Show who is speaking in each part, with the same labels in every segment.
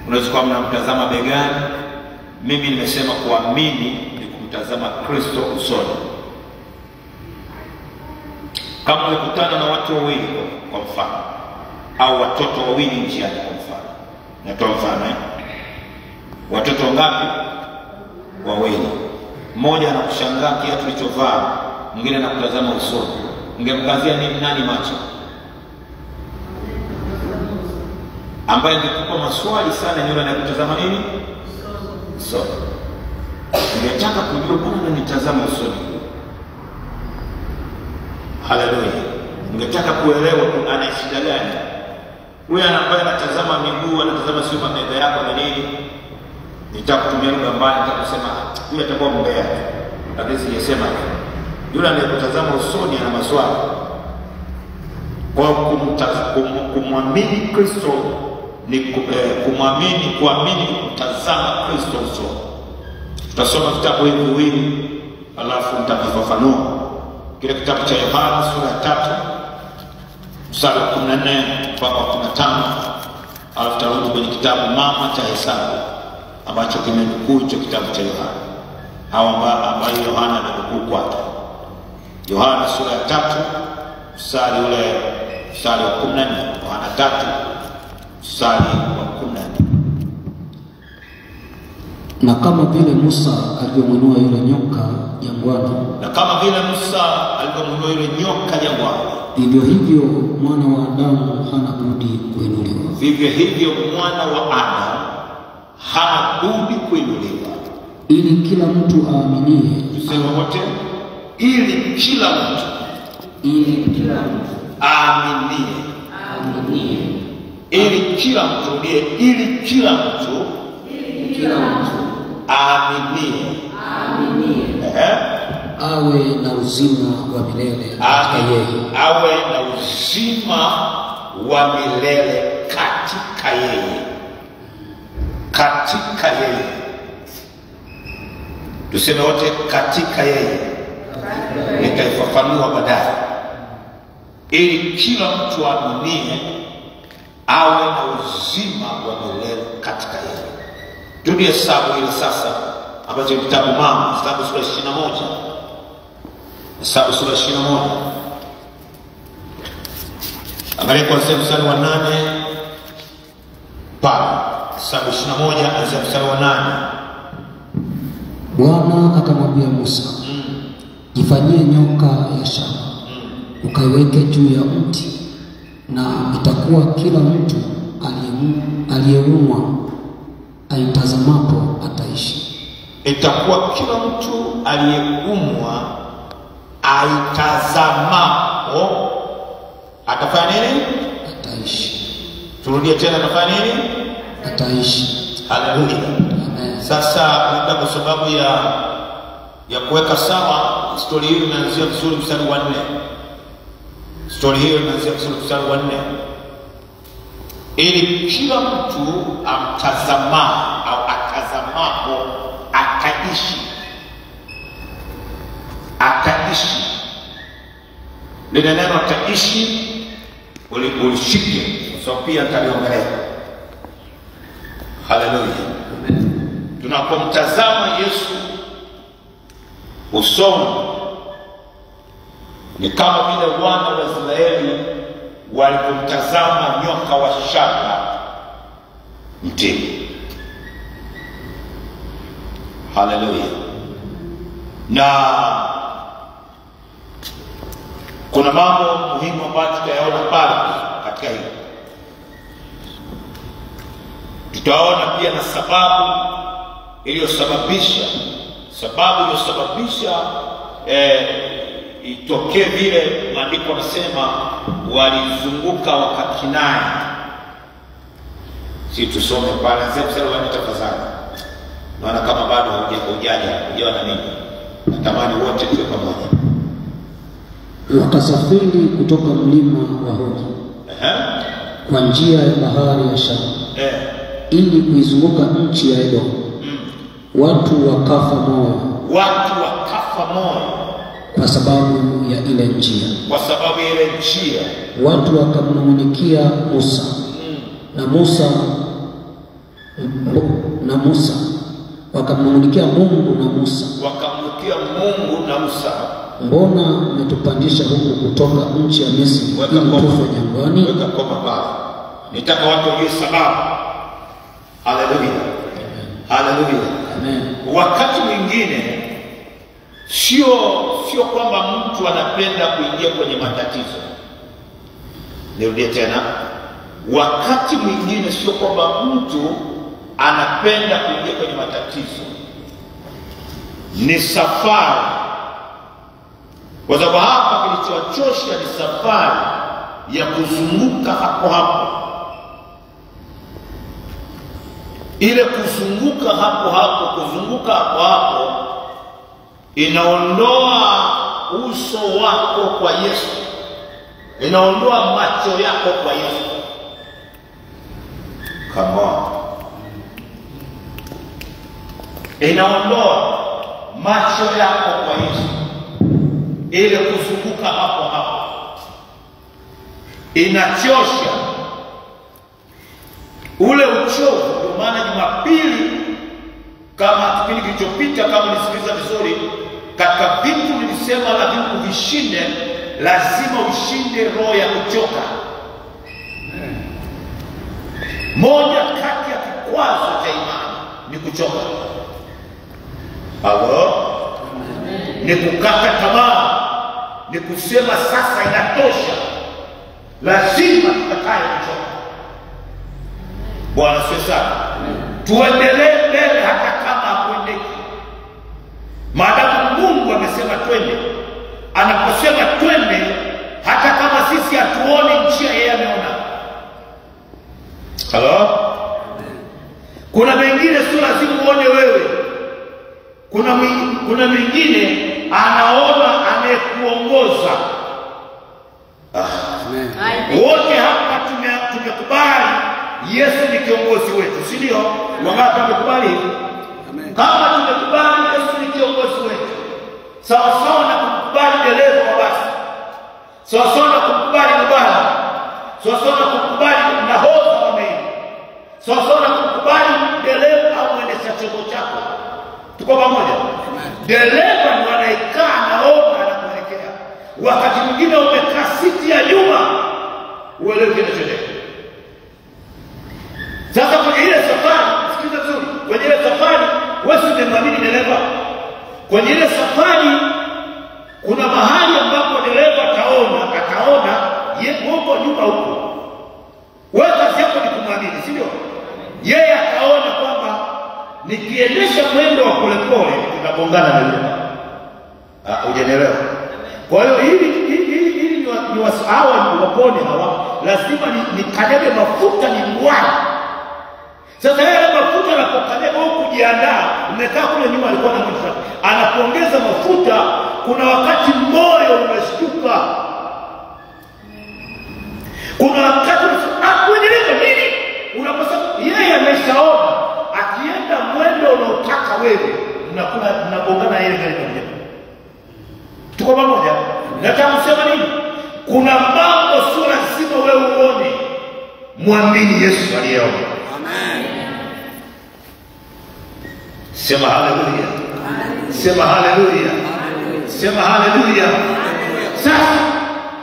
Speaker 1: Unaweza kuwa mnamtazama begani. Mimi nimesema kuamini ni kumtazama Kristo usoni. Kama umekutana na watu wawili kwa mfano, au watoto wawili njiani kwa mfano. Natoa mfano watoto ngapi? Wawili. Mmoja anakushangaa kiatu ulichovaa, mwingine anakutazama usoni. Ungemkazia nani macho? Ambaye angekupa maswali sana, yule anayekutazama nini? Usoni. Ungetaka kujua mbona nitazama usoni. Haleluya. Ungetaka kuelewa ana shida gani? Huyu ambaye anatazama miguu, anatazama sio mabega yako na nini? Nitakutumia lugha mbaya, nitakusema huyu atakuwa mbea. Lakini sijasema yule anayekutazama usoni ana maswali. Kwa kumwamini Kristo ni kuamini kutazama Kristo usoni. Tutasoma vitabu hivi viwili alafu nitavifafanua. Kile kitabu cha Yohana sura ya 3 mstari wa 14 mpaka 15, alafu tarudi kwenye kitabu mama cha Hesabu ambacho kimenukuu hicho kitabu cha Yohana, au ambayo Yohana ananukuu kwake. Yohana sura ya 3 mstari wa 14, Yohana 3 mstari wa 14.
Speaker 2: Na kama vile Musa alivyomwinua yule nyoka jangwani, vivyo hivyo mwana wa Adamu hana budi kuinuliwa. Ili kila mtu aaminie.
Speaker 1: Tuseme wote, ili kila mtu aaminie. Ili kila mtu aaminie.
Speaker 2: Awe na uzima wa milele katika yeye.
Speaker 1: Awe na uzima wa milele katika yeye. Katika yeye. Tuseme wote katika yeye. Nitaifafanua baadaye. Ili kila mtu aaminie awe na uzima wa milele katika yeye. Turudie Hesabu ile sasa, ambacho kitabu mama, Hesabu sura 21. Hesabu sura 21. Angalia kwa mstari wa 8 pale. Hesabu 21 anza mstari wa 8.
Speaker 2: Bwana akamwambia Musa, jifanyie nyoka ya shaba, ukaiweke juu ya mti, na itakuwa kila mtu aliyeumwa aitazamapo ataishi.
Speaker 1: Itakuwa kila mtu aliyeumwa aitazamapo atafanya nini?
Speaker 2: Ataishi.
Speaker 1: Turudie tena, atafanya nini?
Speaker 2: Ataishi.
Speaker 1: Haleluya. Sasa labda kwa sababu ya kuweka sawa, story hii inaanzia vizuri mstari wa 4. Story hii inaanzia vizuri mstari wa 4. Ili kila mtu amtazama au atazamapo ataishi. Ataishi. Lile neno ataishi ulishike, kwa sababu pia nitaliongelea. Haleluya. Tunapomtazama Yesu usoni, ni kama vile wana wa Israeli walipomtazama nyoka wa shaba mtini. Haleluya. Na kuna mambo muhimu ambayo tutayaona pale katika hili. Tutaona pia na sababu iliyosababisha itokee vile maandiko yanasema walizunguka wakakinai. Si tusome pale mstari wa 4 tafadhali. Naona kama bado hujaona nini. Natamani wote tuwe pamoja.
Speaker 2: Wakasafiri kutoka mlima wa Hori kwa njia ya bahari ya Shamu ili kuizunguka nchi ya Edomu. Watu wakafa moyo kwa sababu ya ile njia. Watu wakamnung'unikia Musa, na Musa na Musa, wakamnung'unikia Mungu na Musa, mbona umetupandisha huku kutoka nchi ya Misri ili tufe jangwani?
Speaker 1: Weka koma pale. Nitaka watu wajue sababu. Haleluya. Haleluya.
Speaker 2: Amen.
Speaker 1: Wakati mwingine sio kwamba mtu anapenda kuingia kwenye matatizo. Nirudie tena. Wakati mwingine sio kwamba mtu anapenda kuingia kwenye matatizo. Ni safari. Kwa sababu hapa kilichowachosha ni safari ya kuzunguka hapo hapo. Ile kuzunguka hapo hapo inaondoa uso wako kwa Yesu. Inaondoa macho yako kwa Yesu. Come on. Inaondoa macho yako kwa Yesu. Ile kuzunguka hapo hapo inachosha. Ule uchovu. Kwa maana Jumapili, kama kipindi kilichopita, kama nisikiliza vizuri, katika vitu nilisema lazima uvishinde, lazima ushinde roho ya kuchoka. Moja kati ya kikwazo cha imani ni kuchoka. Halo? Ni kukata tamaa, ni kusema sasa inatosha, lazima tukatae kuchoka. Bwana sasa, tuendelee mbele hata kama hakuendeki. Maadamu Mungu amesema twende, anaposema twende, hata kama sisi hatuoni njia, yeye ameona. Halo? Kuna mengine sio lazima uone wewe. Kuna mengine anaona anayekuongoza. Wote hapa tumekubali Yesu ni kiongozi wetu, si ndio? Wangapi wamekubali hivi? Kama tumekubali Yesu ni kiongozi wetu, sawa sawa na kumkubali dereva wa basi, sawa sawa na kumkubali mbala, sawa sawa na kumkubali nahodha wa meli, sawa sawa na kumkubali dereva au mwendesha chombo chako. Tuko pamoja? Dereva ni anayekaa naomba na kuelekea. Wakati mwingine umekaa siti ya nyuma, uelewe kinachotendeka. Sasa kwenye ile safari, sikiza vizuri, kwenye ile safari wewe unamwamini dereva. Kwenye ile safari kuna mahali ambapo dereva ataona yuko nyuma huko. Wewe kazi yako ni kumwamini, si ndio? Yeye ataona kwamba nikiendesha mwendo wa polepole tutagongana na yule. Hujanielewa? Kwa hiyo ili ni wasawa wapone hawa, lazima nikanyage mafuta ni mwani. Sasa yale mafuta anapokanyaga huko kujiandaa, umekaa kule nyuma alikuwa na mafuta. Anapoongeza mafuta, kuna wakati moyo unashtuka. Kuna wakati kuendeleza nini? Unaposema yeye ameshaona, akienda mwendo unaotaka wewe, mnagongana yeye gari moja. Tuko pamoja? Nataka kusema nini? Kuna mambo sio lazima wewe uone. Muamini Yesu aliyeona. Amen. Sema haleluya. Sema haleluya. Sema haleluya. Sasa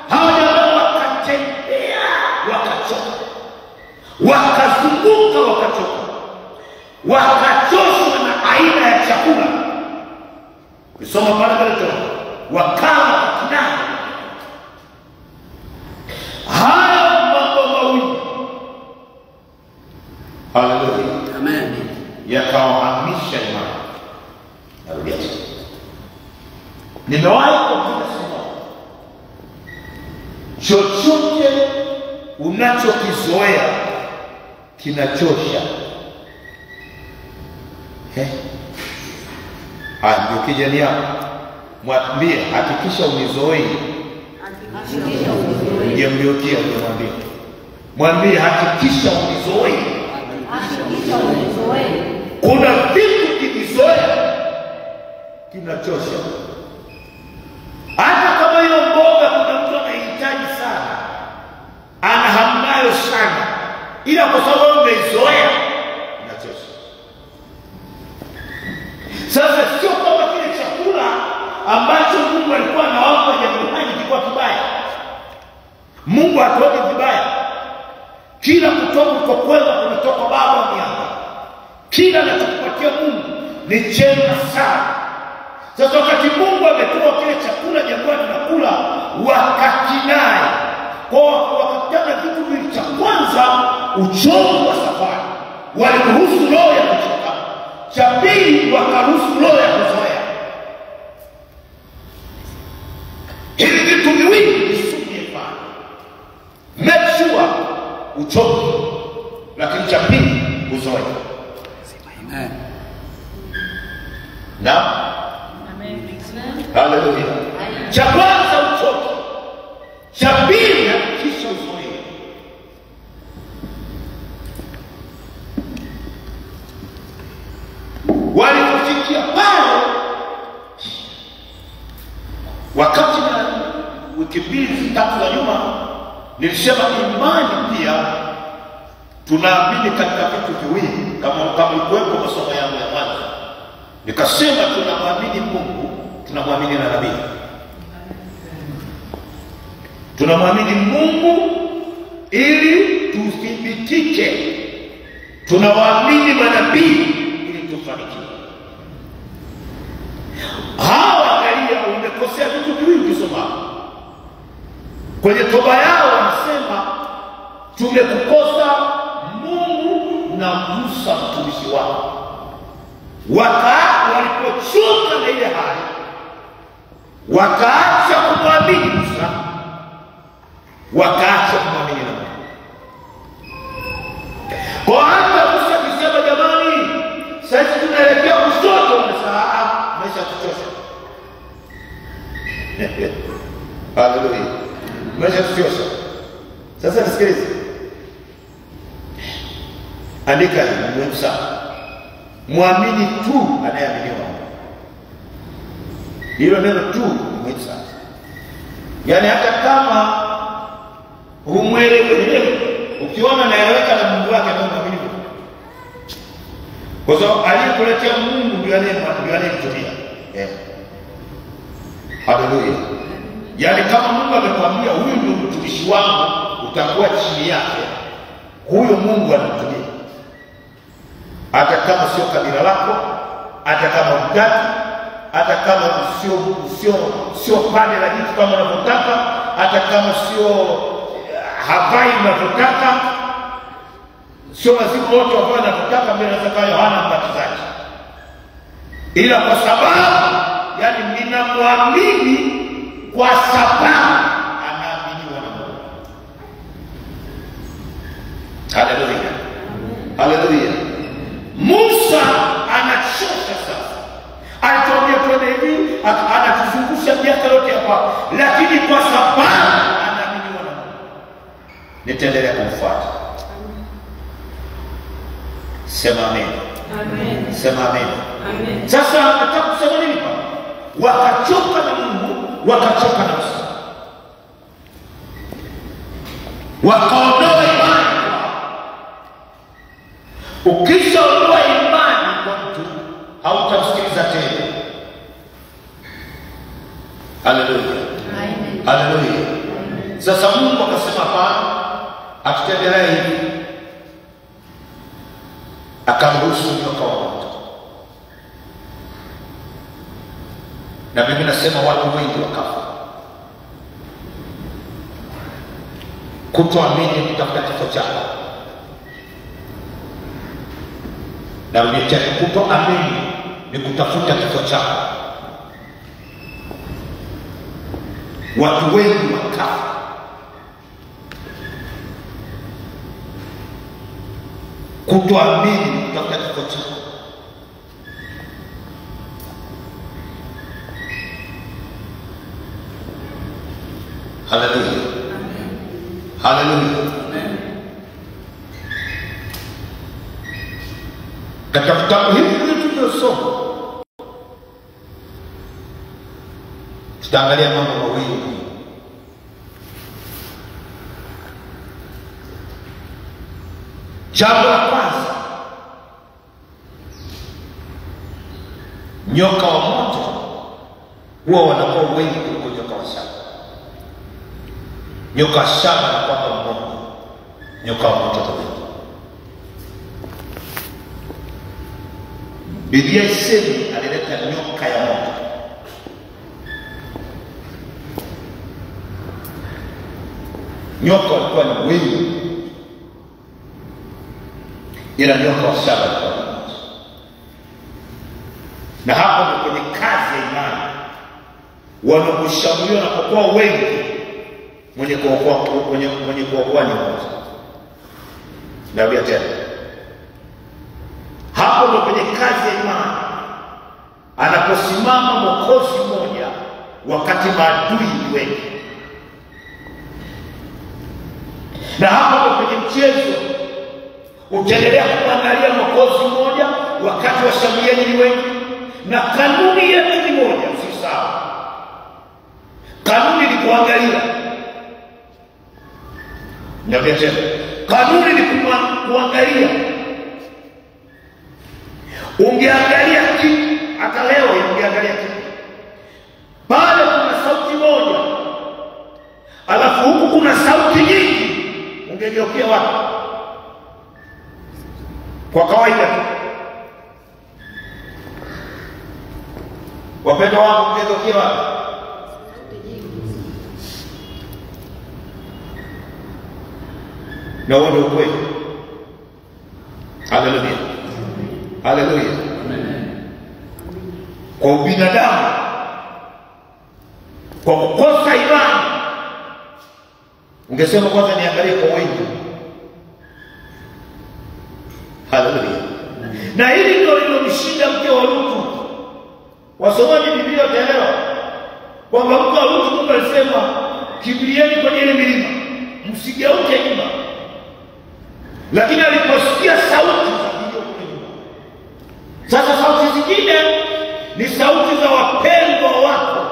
Speaker 1: hawa jamaa wakatembea, wakachoka, wakazunguka, wakachoka, wakachoshwa na aina ya chakula. Kisoma pale pale wakala kinani. Haya mambo mawili, haleluya, amen, yakawahamisha imani. Narudia tena, nimewahi kuambia sema, chochote unachokizoea kinachosha. Ndio kijana yako mwambie, hakikisha unizoei. Ungemgeukia mwambie, hakikisha unizoei. Kuna vitu kikizoea kinachosha. Hata kama hiyo mboga kuna mtu anahitaji sana, ana hamu nayo sana, ila kwa sababu umeizoea inachosha.
Speaker 3: kila anachokupatia Mungu ni chema sana. Sasa wakati Mungu ametoa kile chakula jangwani na kula, wakakinai. Kwa wakakutana vitu vingi. Cha kwanza, uchovu wa safari, waliruhusu roho ya kuchoka. Cha pili, wakaruhusu roho ya kuzoea. Hivi vitu viwili visingefanya. Make sure uchovu, lakini cha pili uzoea. Amen. Na haleluya. Cha kwanza uchovu, cha pili kisha uzoea. Walipofikia pale, wakati na wiki mbili tatu za nyuma nilisema imani pia tunaamini katika vitu viwili, kama ilikuwepo masomo yangu ya kwanza. Nikasema tunamwamini Mungu, tunamwamini na nabii. Tunamwamini Mungu ili tuthibitike, tunawaamini manabii ili tufanikiwe. Hawa angalia, umekosea vitu viwili kusoma. Kwenye toba yao wanasema tumekukosa Mungu na Musa mtumishi wako. Walipochoka na ile hali, wakaacha kumwamini Musa, wakaacha kumwamini na Mungu. Kwa hata Musa akisema jamani, sasa tunaelekea kushoto, wanasema maisha tuchosha. Haleluya. Maisha tuchosha. Sasa nisikilize. Andika Musa, mwamini tu anayeaminiwa. Hilo neno tu ni Musa. Yaani hata kama humwelewi, ukiona naeleweka na Mungu wake ndio mwamini. Kwa sababu aliyekuletea Mungu ndio anayemtumia. Haleluya. Yaani kama Mungu amekwambia huyu ndio mtumishi wangu, utakuwa chini yake, huyo Mungu anakutumia. Hata kama sio kabila lako, hata kama mtaki, hata kama sio pande la jitu kama unavyotaka, hata kama sio havai unavyotaka, sio mazimu wote ambao wanataka mbele za Yohana Mbatizaji, ila kwa sababu yani ninamwamini kwa sababu anaaminiwa na Mungu. Haleluya. Haleluya. Musa anachosha sasa. Alituambia twende hivi, anatuzungusha miaka yote hapa, lakini kwa sababu anaaminiwa na Mungu, nitaendelea kumfuata. Sema amen. Amen. Sema amen. Amen. Sasa nataka kusema nini hapa? Wakachoka na Mungu, wakachoka na Musa. Wakaondoa imani. Ukishaondoa imani kwa mtu, hautamsikiliza tena. Haleluya. Amen. Haleluya. Sasa Mungu akasema hapana, hatutaendelea hivi. Akamruhusu nyoka wa moto. Na Biblia inasema watu wengi wakafa. Kutoamini kutafuta kifo chako. Na kutoamini ni kutafuta kifo chako. Watu wengi wakafa. Kutoamini ni kutafuta kifo chako. Haleluya. Haleluya. Katika vitabu hivi tulivyosoma, tutaangalia mambo mawili. Jambo la kwanza, nyoka wa moto huwa wanakuwa wengi kuliko nyoka wa shaba. Nyoka wa shaba anakuwa mmoja, nyoka wa moto wengi. Biblia isemi alileta nyoka ya moto. Nyoka walikuwa ni wengi, ila nyoka wa shaba alikuwa ni mmoja. Na hapo ndio kwenye kazi ya imani, wanaposhambuliwa na kuokoa wengi, mwenye kuokoa ni mmoja. Narudia tena, hapo ndio kwenye kazi ya imani, anaposimama Mwokozi mmoja wakati maadui ni wengi. Na hapo ndio kwenye mchezo, utaendelea kuangalia Mwokozi mmoja wakati washambuliaji ni wengi, na kanuni yetu ni moja, si sawa. Kanuni ni kuangalia. Narudia tena, kanuni ni kuangalia. Ungeangalia kitu, hata leo ungeangalia kitu, pale kuna sauti moja, alafu huku kuna sauti nyingi, ungegeukia wapi? Kwa kawaida, wapendwa wangu, ungegeukia wapi? Na wao ukweli. Haleluya. Haleluya. Kwa ubinadamu, kwa kukosa imani, ungesema kwanza niangalie kwa wengi. Haleluya. Na hili ndio lilomshinda mke wa Lutu. Wasomaji Biblia wataelewa kwamba mke wa Lutu, Mungu alisema kimbilieni kwenye ile milima, msigeuke nyuma. Lakini aliposikia sauti za kilio kule nyuma. Sasa sauti zingine ni sauti za wapendwa wako.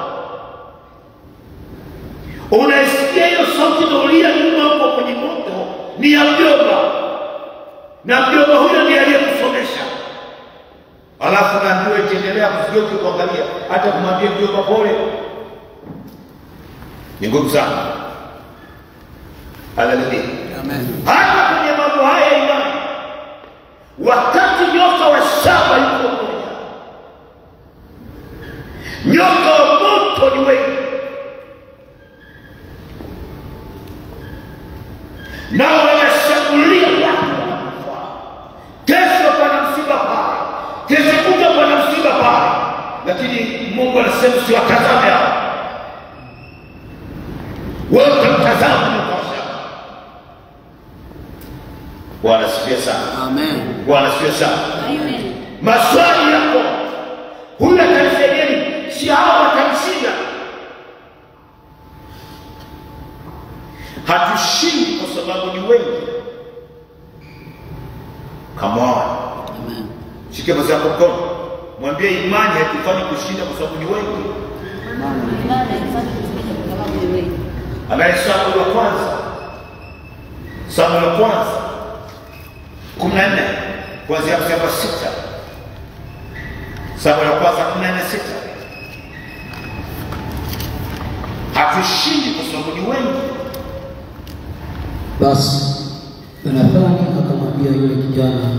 Speaker 3: Unaisikia hiyo sauti ndolia nyuma huko kwenye moto, ni ya mjomba. Na mjomba huyo ndiye aliyekusomesha. Alafu naambiwa itaendelea kusigeuka kuangalia, hata kumwambia mjomba pole. Ni ngumu sana. Haleluya. Amen. Hata kwenye mambo haya imani, wakati nyoka wa shaba yuko mmoja, nyoka wa moto ni wengi, nao wanashambulia watu. Kesho pana msiba pale, kesho kuta pana msiba pale, lakini Mungu anasema usiwatazame hao. Wewe utamtazama nyoka wa shaba. Bwana asifiwe sana. Amen. Bwana asifiwe sana. Amen. Maswali yako, huyu atanisaidia nini? Si hao watamshinda. Hatushindi kwa sababu ni wengi. Come on. Amen. Shike basi hapo mkono, mwambie imani haitufanyi kushinda kwa sababu ni wengi. Imani haitufanyi kushinda kwa sababu ni wengi. Amen. Samueli wa kwanza, Samueli wa kwanza 14 kuanzia mstari wa 6. Samueli wa kwanza 14:6. Hatushindi kwa sababu ni wengi.
Speaker 2: Basi Yonathani akamwambia yule kijana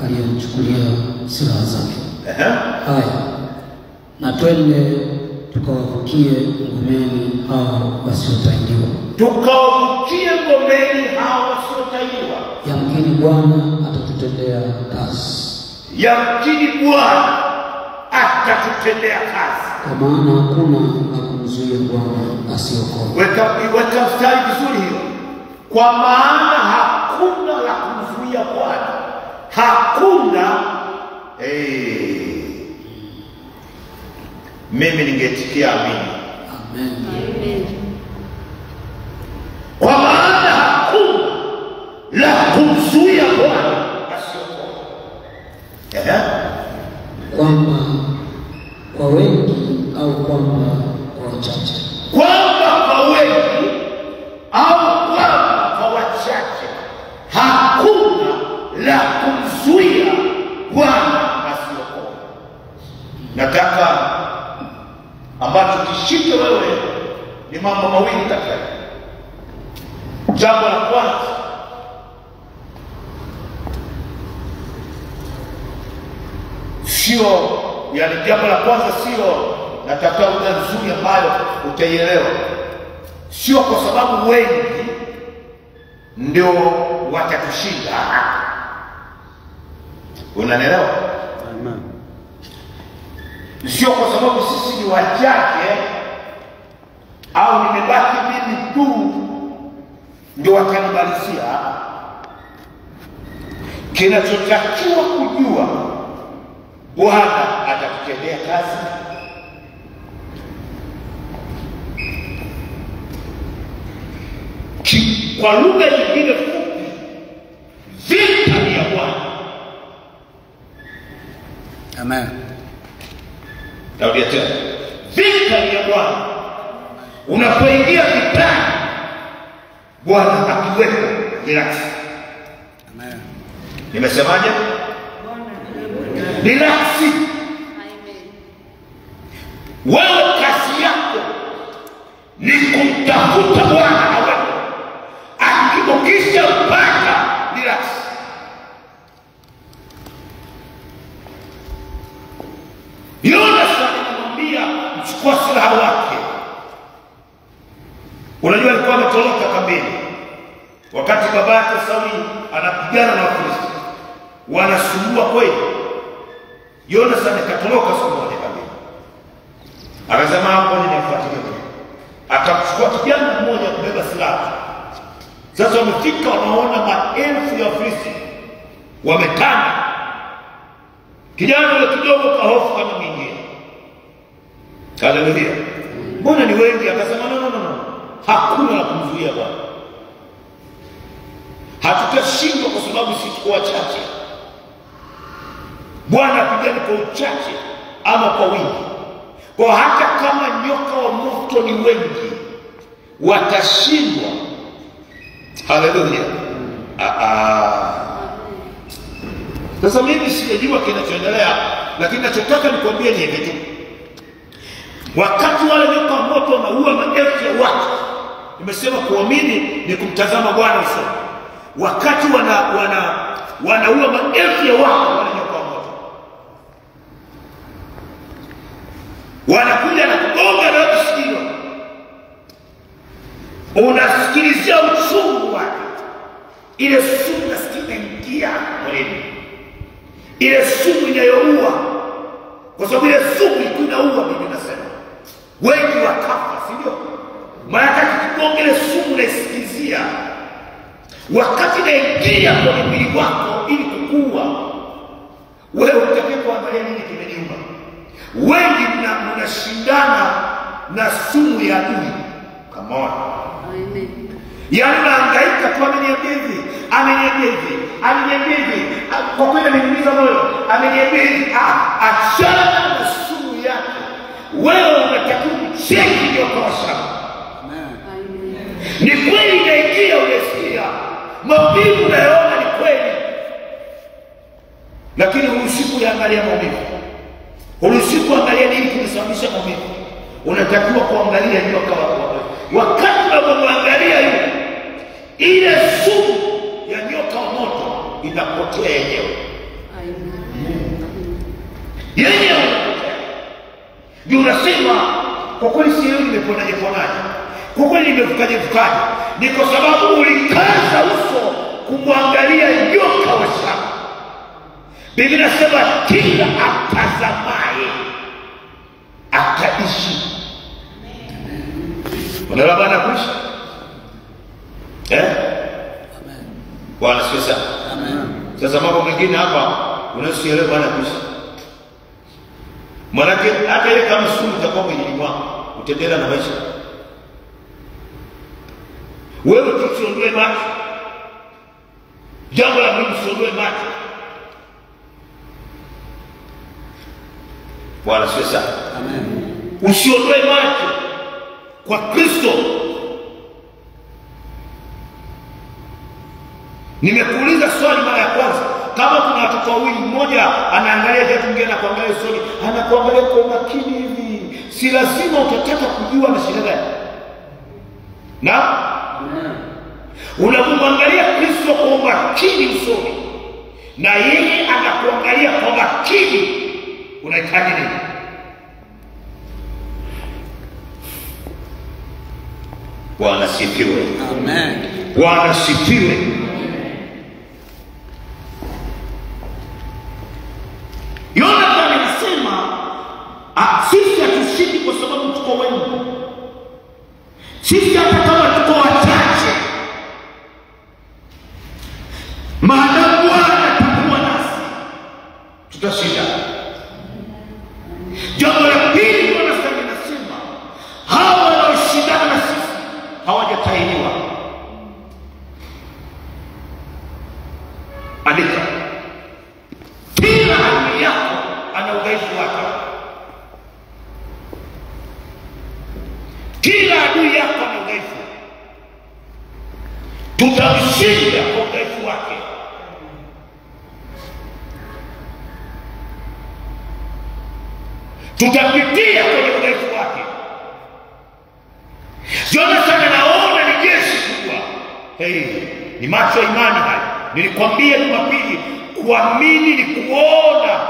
Speaker 2: aliyemchukulia silaha zake, haya, na twende tukawavukie ngomeni hao wasiotahiriwa.
Speaker 3: Tukawavukie ngomeni hao wasiotahiriwa.
Speaker 2: Yamkini Bwana atatutendea kazi.
Speaker 3: Yamkini Bwana atatutendea kazi.
Speaker 2: Kwa maana hakuna la kumzuia Bwana asiokoe.
Speaker 3: Weka mstari vizuri hiyo. Kwa maana hakuna la kumzuia Bwana. Hakuna. Mimi ningetikia amini.
Speaker 2: Amen. Amen.
Speaker 3: Kwa maana hakuna la kumzuia Bwana asiokoe.
Speaker 2: Kwamba kwa wengi au kwamba kwa wachache.
Speaker 3: Kwamba kwa wengi au kwamba kwa wachache, hakuna la kumzuia Bwana asiokoe. Nataka ambacho kishike wewe ni mambo mawili katika. Jambo la kwanza, sio, yani jambo la kwanza sio, natafuta lugha nzuri ambayo utaielewa, sio kwa sababu wengi ndio watatushinda. Unanielewa? Sio kwa sababu sisi ni wachache au nimebaki mimi tu ndio watanimalizia. Kinachotakiwa kujua, Bwana atakutendea kazi. Kwa lugha nyingine fupi, vita ni ya Bwana.
Speaker 2: Amen.
Speaker 3: Narudia tena, vita ni ya Bwana. Unapoingia vitani, Bwana akiwepo, relax.
Speaker 2: Amen.
Speaker 3: Nimesemaje? Relax. Wewe kazi yako ni kumtafuta Bwana na wewe. Akibokisha mpaka, relax. Yona anamwambia mchukua silaha wake. Unajua alikuwa ametoroka kambini wakati baba yake Sauli anapigana na Wafilisti, wanasumbua kweli. Yona akatoroka siku moja kambini, akasema hapo nimemfuatilia. Akachukua kijana mmoja kubeba silaha. Sasa wamefika, wanaona maelfu ya Wafilisti wametanda. Kijana yule kidogo kahofu kama mwingine. Haleluya. Mbona ni wengi? Akasema no. Hakuna la kumzuia Bwana. Hatutashindwa kwa sababu sisi tuko wachache. Bwana apigane kwa uchache ama kwa wingi. Kwa hata kama nyoka wa moto ni wengi, watashindwa. Haleluya. Sasa mimi sijajua kinachoendelea, lakini nachotaka nikwambie ni hivi tu. Wakati wale nyoka wa moto wanaua maelfu ya watu, nimesema kuamini ni kumtazama Bwana usoni. Wakati wanaua maelfu ya watu, wale nyoka wa moto wanakuja na kugonga na kusikiliza. Unasikilizia uchungu wake. Ile sumu nasikia ingia mwilini. Ile sumu inayoua. Kwa sababu ile sumu inaua, mimi nasema. Wengi wakafa, si ndio? Maana kigonga ile sumu naisikilizia. Wakati inaingia kwenye mwili wako ili kukua, wewe utakiwa kuangalia nini kimeniuma. Wengi mnashindana na sumu ya adui. Come on. Amen. Yaani unahangaika tu, ameniambia hivi, kwa kweli ameniumiza moyo, ameniambia hivi. Achana na sumu yake. Wewe unatakiwa kucheki ndio kwa sababu. Amen. Ni kweli inaingia, unasikia maumivu unayoona ni kweli, lakini huruhusiwi kuangalia maumivu. Huruhusiwi kuangalia nini kinasababisha maumivu. Unatakiwa kuangalia nyoka wako. Wakati unapomwangalia yule, ile sumu ya nyoka wa moto inapotea yenyewe. Yenyewe. Ndio unasema kwa kweli sielewi nimeponaje. Kwa kweli nimevukaje. Ni kwa sababu ulikaza uso kumwangalia nyoka wa shaba. Biblia inasema kila atazamaye ataishi. Unaona Bwana kuishi? Amen. Bwana sasa. Amen. Sasa mambo mengine hapa unasielewa Bwana kuishi. Maana hata ile kama sumu itakuwa kwenye mwako, utaendelea na maisha. Wewe tusiondoe macho. Jambo la muhimu, usiondoe macho. Bwana sasa. Amen. Usiondoe macho kwa Kristo. Nimekuuliza swali mara ya kwanza, kama kuna watoto wawili, mmoja anaangalia vitu, mwingine anakuangalia swali, anakuangalia kwa makini hivi, si lazima utataka kujua na shida gani? Na unamwangalia Kristo kwa makini usoni, na yeye anakuangalia kwa makini unahitaji nini? Bwana sifiwe.
Speaker 2: Amen.
Speaker 3: Bwana sifiwe. Yonathan anasema sisi hatushindi kwa sababu tuko wengi. Sisi hata kama tuko wachache, maadamu Bwana atakuwa nasi, tutashinda. Jambo la pili Yonathan anasema hawa wanaoshindana na sisi hawajatahiniwa. Andika, kila adui yako ana udhaifu wake. Kila adui yako ana udhaifu. Tutamshinda kwa udhaifu wake. Tutapitia kwenye udhaifu wake. Jonathan anaona ni jeshi kubwa. Ni macho ya imani haya. Nilikwambia Jumapili, kuamini ni kuona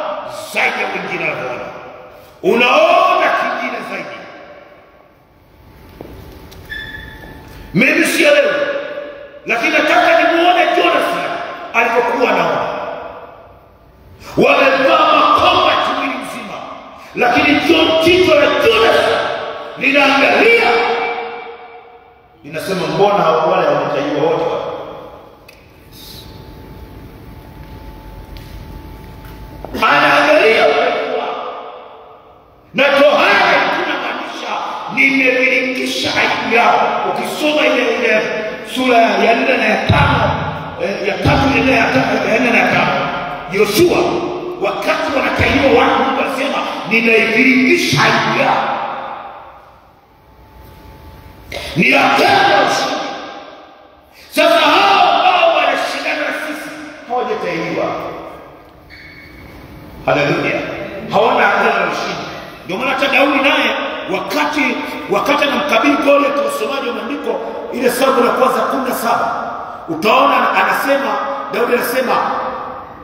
Speaker 3: zaidi ya wengine wanaona. Unaona kingine zaidi. Mimi sielewi, lakini nataka nimuone Jonathan alipokuwa anaona. Wamevaa makomba mwili mzima, lakini jicho la Jonathan linaangalia, linasema mbona wale wametajwa wote? Anaangalia walikuwa na tohara inamaanisha nimeviringisha aibu yao. Ukisoma ile sura ya 4 na ya 5, ya 3 na ya 4 na ya 5, Yoshua wakati wanakaiwa watu, Mungu alisema ninaiviringisha aibu yao. Ni agano ushindi. Sasa hao ambao wanashindana na sisi hawajatahiriwa. Haleluya. Hawana agano ushindi. Ndio maana hata Daudi naye wakati anamkabili Goliath, wasomaji wa maandiko ile Samueli ya kwanza 17, utaona anasema, Daudi anasema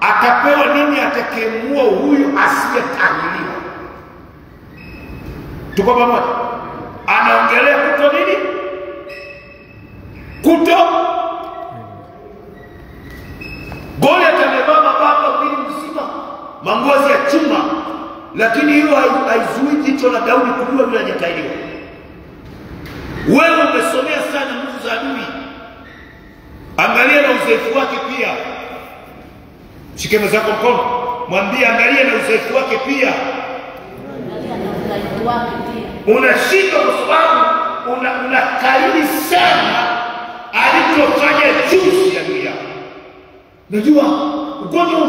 Speaker 3: atapewa nini atakayemua huyu asiyetahiriwa? Tuko pamoja? Anaongelea kuto nini? Goliath amevaa mabamba mwili mzima, mangozi ya chuma, lakini hilo haizuii jicho la Daudi kujua yule hajatahiriwa. Wewe umesomea sana nguvu za adui, angalia na uzoefu wake pia. Shike mzako mkono, mwambie angalia na uzoefu wake pia. Unashindwa kwa sababu unakariri sana alichofanya juzi ya dunia. Unajua ugonjwa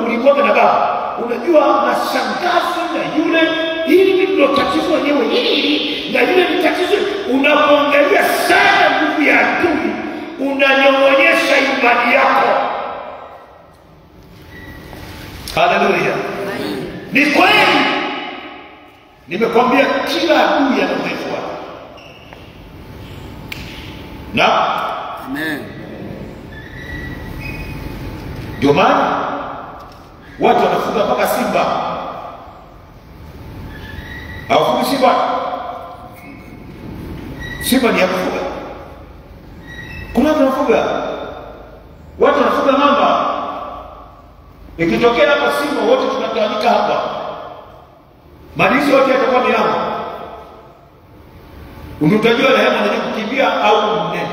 Speaker 3: ulikuwa na baba. Unajua mashangazi na yule, hili ndio tatizo wenyewe, hili na yule ni tatizo. Unapoangalia sana nguvu ya adui, unanyong'onyesha imani yako. Haleluya. Ni kweli. Nimekwambia kila adui ana udhaifu wake. Na
Speaker 2: Amen.
Speaker 3: ndio maana watu wanafuga mpaka simba. Hawafugi simba. Simba ni ya kufuga. Kuna watu wanafuga. Watu wanafuga mamba. Ikitokea hapa simba wote tunatawanyika hapa. Malizi yote yatakuwa milango. Unutajua rehema anajua kukimbia au mnene.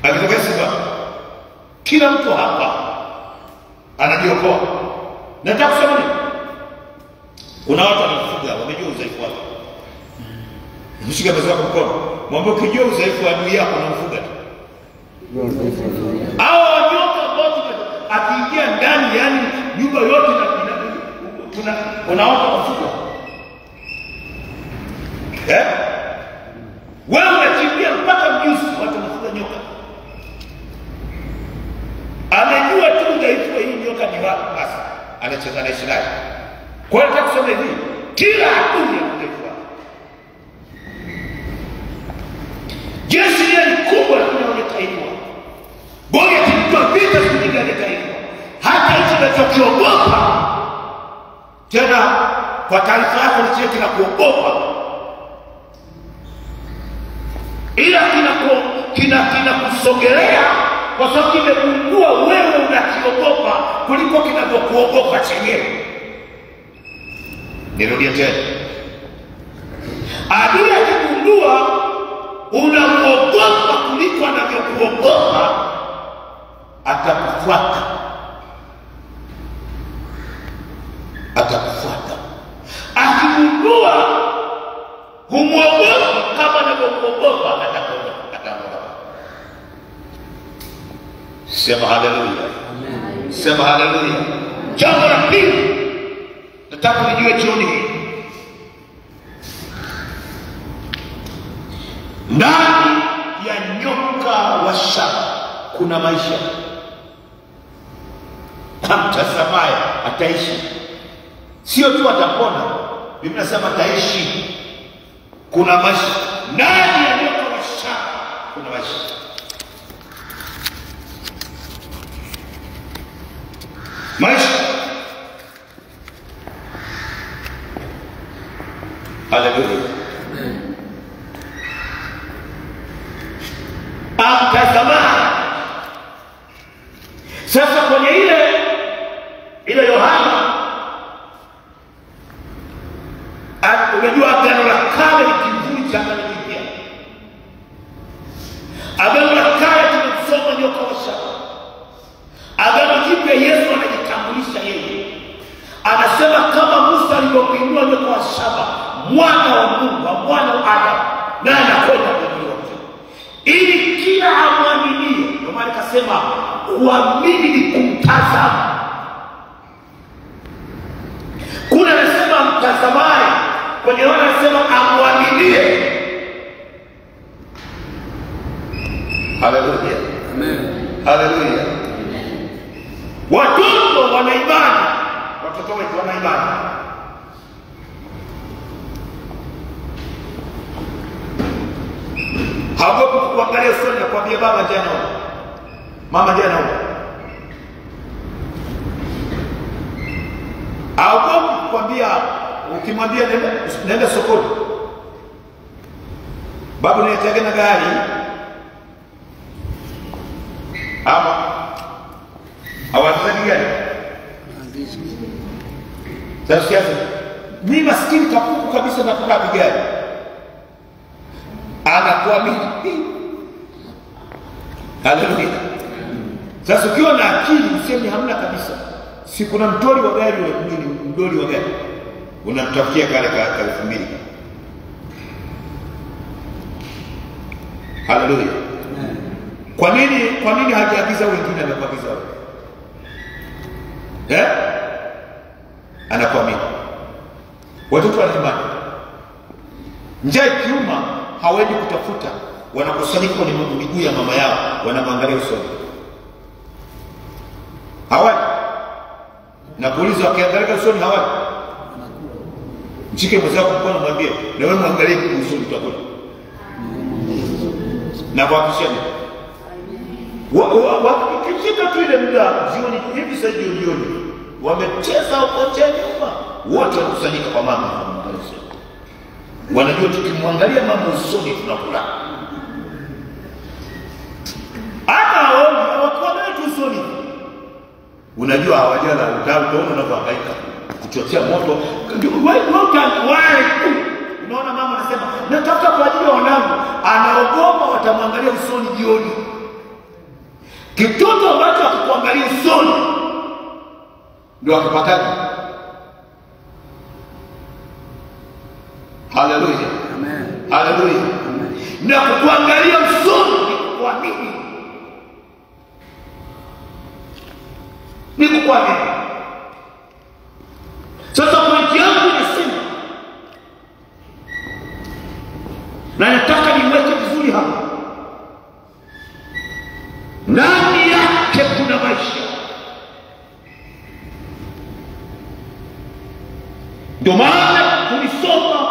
Speaker 3: Akitokea simba, kila mtu hapa anajiokoa. Nataka kusema nini? Kuna watu wanafuga, wamejua udhaifu wake. Mshike mzee wako mkono, mwambie ukijua udhaifu wa adui yako unamfuga tu. Hao wanyonga ambao akiingia ndani, yani nyumba yote unaona kufuga. Wewe unakimbia mpaka mjusi, watu wanafuga nyoka. Amejua tu udhaifu wa hii nyoka ni wapi, basi anacheza na Israeli. Kwa hiyo nataka kusema hivi, kila adui ana udhaifu wake. Jeshi ni kubwa lakini hawajatahiriwa. Goliath alikuwa vita kupigana taifa. Hata hicho tunachokiogopa Tena kwa taarifa yako ni kile kinakuogopa, ila kinakusogelea kwa sababu kimegundua wewe unakiogopa kuliko kinavyokuogopa chenyewe. Nirudia tena, adui akigundua unamuogopa kuliko anavyokuogopa, atakufuata. Akigundua humuogopa kama anavyokuogopa, atakuogopa. Sema haleluya. Sema haleluya. Jambo la pili nataka nijue jioni hii, ndani ya nyoka wa shaba kuna maisha. Amtazamaye ataishi, sio tu atapona. Biblia inasema ataishi. Kuna maisha ndani ya nyoka wa shaba, kuna maisha. Haleluya. Amtazamaye. Sasa kwenye ile Yohana, unajua agano la kale ni kivuli cha agano jipya. Agano la kale tunasoma nyoka wa shaba. Agano jipya Yesu anajitambulisha yeye. Anasema kama Musa alivyokuinua nyoka wa shaba, mwana wa Mungu, mwana wa Adamu, naye anakwenda kuinuliwa, ili kila amwaminie. Ndio maana akasema kuamini ni kumtazama. Kuna anasema mtazamaye, kwenye Yohana anasema amwaminie. Haleluya. Amen. Haleluya. Watoto wana imani, watoto wetu wana imani. Hawapo kuangalia usoni na kuambia baba jana, mama jana. Hawapo kukwambia, ukimwambia nenda sokoni, babu niletege na gari, ama hawataki gari. Sasa mimi maskini kapuku kabisa na kukaa gari, anakuamini. Haleluya. Sasa ukiwa na akili useme hamna kabisa, si kuna mtori wa gari wa nini, mdoli wa gari unamtafutia kale ka 2000. Haleluya. Kwa nini hajaagiza wengine, anakuagiza wewe? Anakuamini. Watoto wana imani. Njaa ikiuma hawaendi kutafuta, wanakusanyika kwenye miguu ya mama yao, wanamwangalia usoni. Hawaji. Na kuuliza wakiangalia usoni hawaji. Mshike mwenzako mkono, mwambie na wewe muangalie usoni, utakula. Na kuhakikishia wakikishika tu ile muda jioni hivi, sasa jioni wamecheza huko nyuma, wote wanakusanyika kwa mama. Wanajua tukimwangalia mama usoni tunakula. Hata wakiangalia tu usoni, unajua hawajala. Utaona na kuhangaika kuchochea moto. Unaona mama anasema natafuta kwa ajili ya wanangu, anaogopa watamwangalia usoni jioni. Kitoto ambacho akikuangalia usoni ndio akipataje. Haleluya. Amen. Haleluya. Na kukuangalia usoni ni kuamini. Ni kuamini. Sasa pointi yangu inasema, na nataka niweke vizuri hapa, ndani yake kuna maisha. Ndio maana tulisoma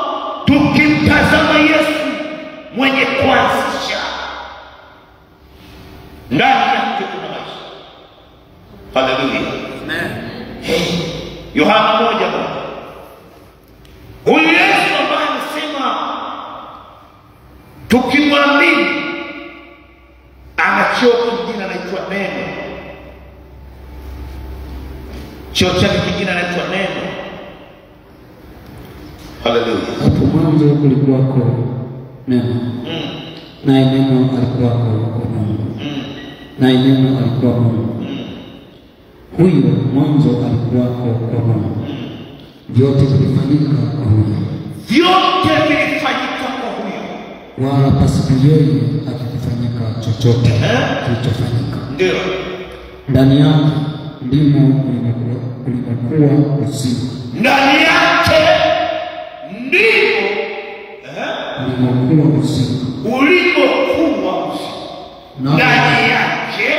Speaker 3: tukimtazama Yesu mwenye kuanzisha, ndani yake kuna maisha. Haleluya. Amen. Yohana 1:1 Cheo chake kingine anaitwa neno. Haleluya.
Speaker 2: Hapo mwanzo kulikuwako neno. Naye neno alikuwako kwa Mungu. Naye neno alikuwa Mungu. Huyo mwanzo alikuwako kwa Mungu. Vyote vilifanyika kwa huyo.
Speaker 3: Vyote vilifanyika kwa huyo.
Speaker 2: Wala pasipo yeye hakikufanyika chochote kilichofanyika.
Speaker 3: Ndio.
Speaker 2: Ndani yake ndimo ulimokuwa uzima.
Speaker 3: Ndani yake ndimo
Speaker 2: ulimokuwa uzima.
Speaker 3: Ulimokuwa uzima. Ndani yake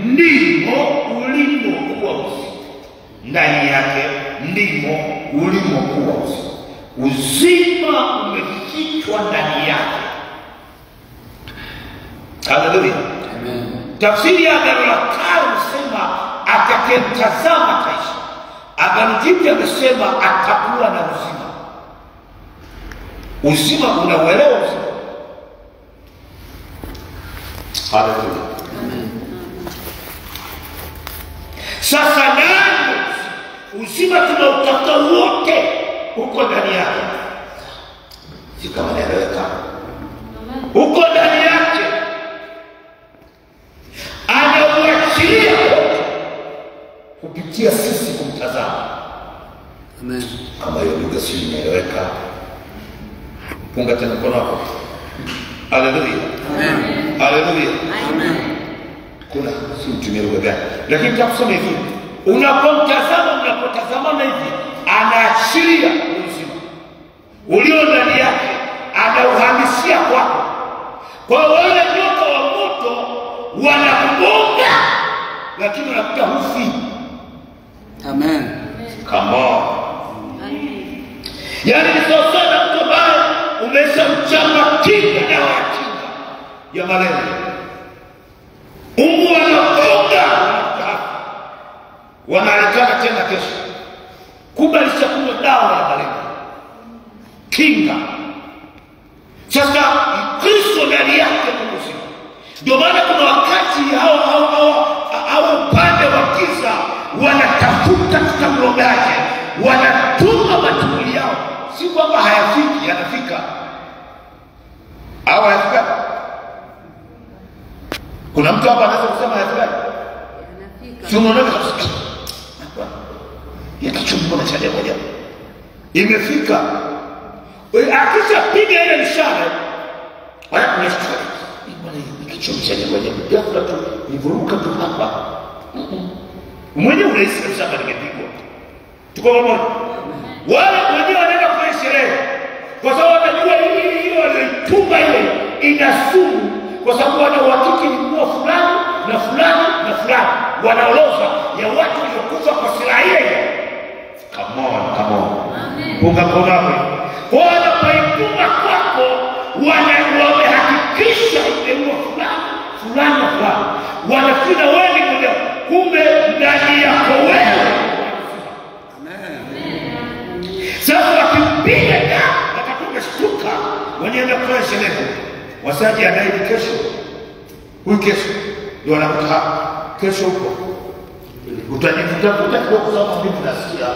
Speaker 3: ndimo ulimokuwa uzima. Ndani yake ndimo ulimokuwa uzima. Uzima umefichwa ndani yake. Haleluya.
Speaker 2: Amen.
Speaker 3: Tafsiri ya Agano la Kale husema atakayemtazama ataishi. Agano Jipya amesema atakuwa na uzima. Uzima unauelewa uzima. Haleluya. Sasa nani uzima tunautafuta wote uko ndani yake. Si kama naeleweka. Uko ndani yake. Anauachilia kupitia sisi kumtazama.
Speaker 2: Amen.
Speaker 3: Kama hiyo lugha si inaeleweka. Punga tena mkono wako. Haleluya.
Speaker 2: Amen.
Speaker 3: Haleluya.
Speaker 2: Amen.
Speaker 3: Kuna si mtumie lugha gani? Lakini nitakusema hivi. Unapotazama hivi, anaachilia uzima ulio ndani yake, anauhamishia kwako. Kwa wale nyoka wa moto wanakugonga, lakini unakuta hufi.
Speaker 2: Amen.
Speaker 3: Come on. Yaani ni sawa sana mtu ambaye umeshamchamba kinga na wakinga ya malaria. Mungu anagonga, wanarekana tena kesho. Kumbe alishakunywa dawa ya malaria. Kinga. Sasa Kristo ndani yake ni uzima. Ndio maana kuna wakati hao upande wa giza wanatafuta tutamlogaje, wanatuma matuli yao. Si kwamba hayafiki, yanafika. Au hayafika. Kuna mtu hapa anaweza kusema hayafika? Yanafika. Sio unaona kabisa. Ya kichumbo na chade moja. Imefika. Akisha piga ile ishara, wala kunashtuka. Bwana hii kichumbo chade moja. Ghafla tu nivuruka tu hapa. Mwenyewe unahisi kabisa kama nimepigwa. Tuko pamoja. Wale wenyewe wanaenda kwenye sherehe. Kwa sababu watajua ile walioituma ile ina sumu. Kwa sababu wana uhakiki ni kuwa fulani na fulani na fulani. Wanaoloza ya watu waliokufa kwa silaha ile. Come on, come on. Punga mkono. Kwa wanapoituma kwako, wamehakikisha imeua fulani na fulani. Wanafina wewe ni mmoja. Kumbe ndani yako wewe. Sasa wakipiga damu, watakuwa shtuka, wanaenda kufanya sherehe. Wasaji anaidi kesho. Huyu kesho ndio wanakuta kesho huko. Utajifuta kidogo sababu mimi nasikia.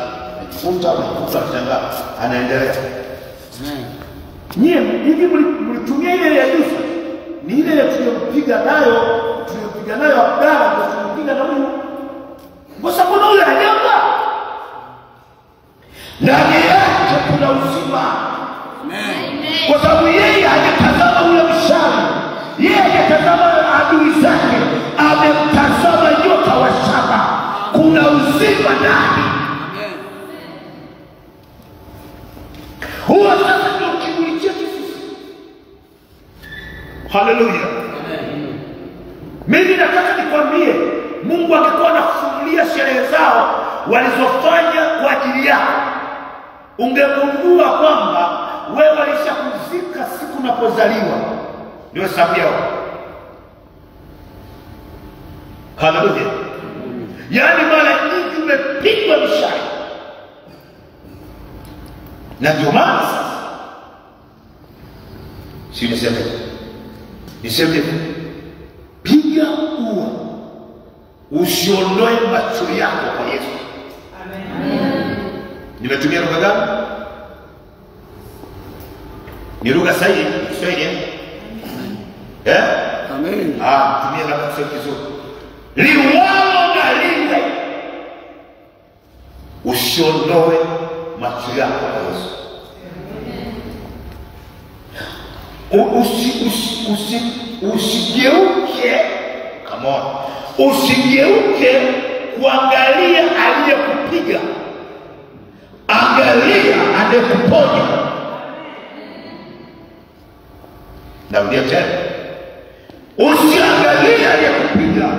Speaker 3: Unakuta kitanga anaendelea. Nyie hivi mlitumia ile ya Yusufu. Ni ile ya tuliyopiga nayo Abdala ndio tulipiga na huyu. Kwa sababu huyu hajamba. Ndani yake kuna uzima. Amen. Kwa sababu yeye hajatazama ule mshale. Yeye hajatazama adui zake. Amemtazama nyoka wa shaba. Kuna uzima ndani. Amen. Huwa sasa ndio kiburi chetu sisi. Haleluya. Amen. Mimi nataka nikwambie, Mungu angekuwa anafunulia sherehe zao walizofanya kwa ajili yako, ungegundua kwamba wewe walishakuzika siku unapozaliwa. Ndio sababu yao. Haleluya. Yaani mara nyingi umepigwa mishale. Na ndio maana sasa si niseme piga ua, usiondoe macho yako kwa Yesu. Nimetumia lugha gani? Ni lugha sahihi Kiswahili eh?
Speaker 2: Amen.
Speaker 3: Tumia labda Kiswahili kizuri. Liwalo na liwe, usiondoe macho yako kwa Yesu. Usigeuke, come on. Usigeuke kuangalia aliyekupiga. Angalia anayekuponya. Narudia tena. Usiangalie aliyekupiga.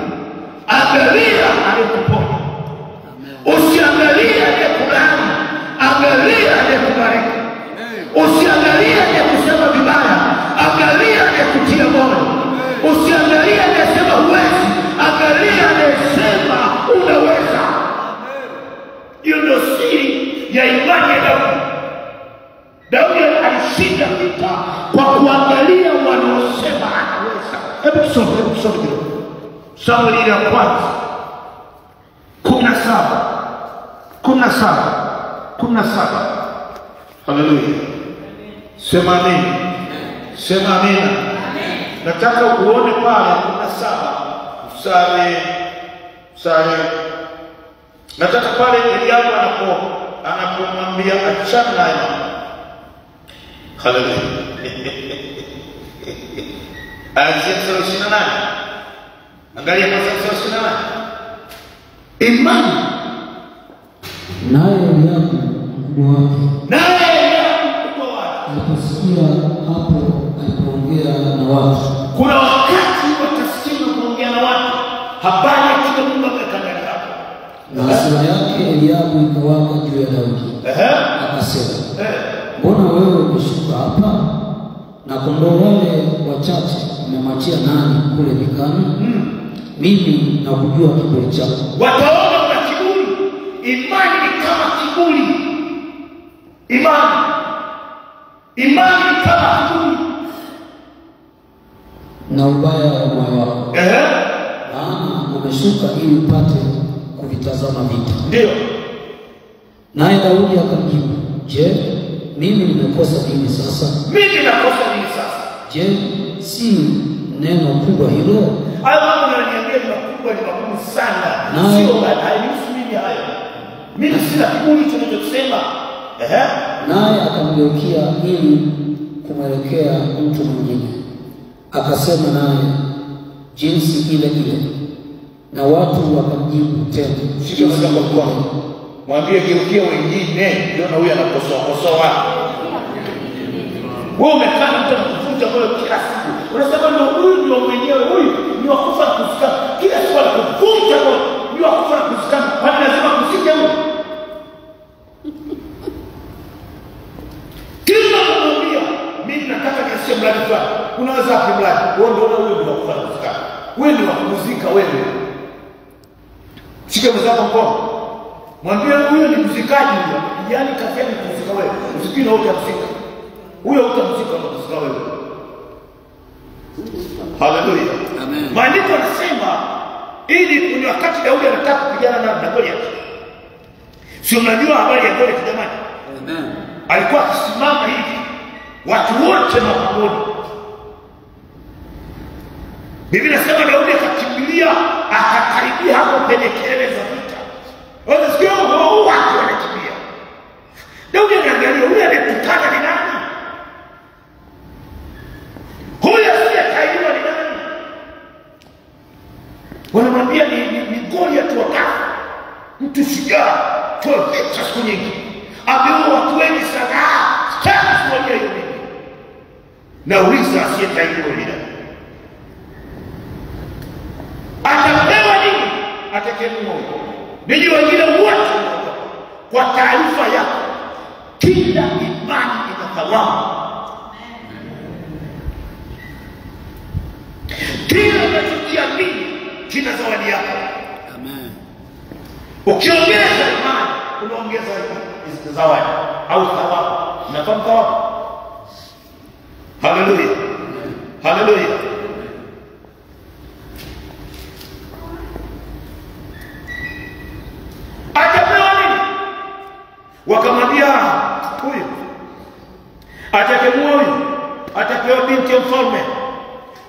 Speaker 3: Angalia aliyekuponya. Usiangalie aliyekulaani. Angalia aliyekubariki. Usiangalie aliyekusema vibaya. Angalia aliyekutia moyo. Usiangalie aliyesema huwezi. Angalia aliyesema unaweza. Hiyo ndio siri ya imani ya Daudi. Daudi alishinda vita kwa kuangalia wanaosema anaweza. Hebu tusome kidogo. Samueli ya kwanza 17. Haleluya. Sema amina. Sema amina. Nataka uone pale 17 mstari. Nataka pale Eliabu anapomwambia achana naye. Haleluya. Anzia mstari 28. Angalia mstari 28. Imani.
Speaker 2: Naye Eliabu mkubwa wake aliposikia hapo alipoongea na watu.
Speaker 3: Kuna wakati watasikia kuongea na watu habari ya kitu Mungu amekanyaga hapo.
Speaker 2: Na hasira yake Eliabu ikawaka juu ya Daudi. Akasema, mbona wewe umeshuka hapa? Na kondoo wale wachache umemwachia nani kule nyikani? Mimi nakujua kiburi chako.
Speaker 3: Wataona una kiburi. Imani ni kama kiburi. Imani ni kama kiburi.
Speaker 2: Na ubaya wa moyo wako. Maana umeshuka ili upate kuvitazama vita.
Speaker 3: Ndio.
Speaker 2: Naye Daudi akamjibu, je, mimi nimekosa nini sasa? Je, si neno kubwa hilo?
Speaker 3: Hayo mambo yananiambia ni makubwa, ni magumu sana. Sio haihusu mimi hayo. Mimi sina kiburi tunachosema.
Speaker 2: Naye akamgeukia ili kumwelekea mtu mwingine. Akasema naye jinsi ile ile. Na watu wakamjibu tena.
Speaker 3: Shika kwa mwambie geukia wengine, ndio na huyu anakosoa. Wewe umekaa mtu anakufunza moyo kila siku. Unasema ndio huyu ndio mwenyewe, huyu ni wakufa kuzika. Kila siku anakufunza moyo, ni wakufa kuzika. Kwani lazima kusike huyu? Kila mmoja mimi nataka niasie mradi fulani. Unaweza api mradi? Wewe ndio huyu ndio wakufa kuzika. Wewe ni wakuzika wewe. Shika mzako mkono. Mwambie huyo ni mzikaji huyo. Yaani kafia ni kuzika wewe. Usikini wote mzika. Huyo utamzika na kuzika wewe. Haleluya.
Speaker 2: Amen.
Speaker 3: Maandiko yanasema ili ni wakati Daudi anataka kupigana na Goliath. Sio mnajua habari ya Goliath jamani?
Speaker 2: Amen.
Speaker 3: Alikuwa akisimama hivi. Watu wote mapamoja. Biblia inasema Daudi akakimbilia akakaribia hapo penye kelele za vita. Unasikia watu wanakimbia. Daudi anaangalia huyu anayetukana ni nani? Huyu asiyetaiwa ni nani? Wanamwambia ni Goliath wa Gathi. Mtu shujaa, kwa vita siku nyingi. Ameua watu wengi sana. Sasa kuambia hiyo nini? Nauliza asiyetaiwa ni nani? Atapewa nini? Atakemuo. Ninyi wengine wote kwa taarifa yako, kila imani ina thawabu. Kila unachokiamini kina zawadi yako.
Speaker 2: Amen.
Speaker 3: Ukiongeza imani, unaongeza zawadi au thawabu. Unafahamu thawabu? Haleluya. Haleluya. Atapewa nini? Wakamwambia huyu atakemua huyu atapewa binti ya mfalme,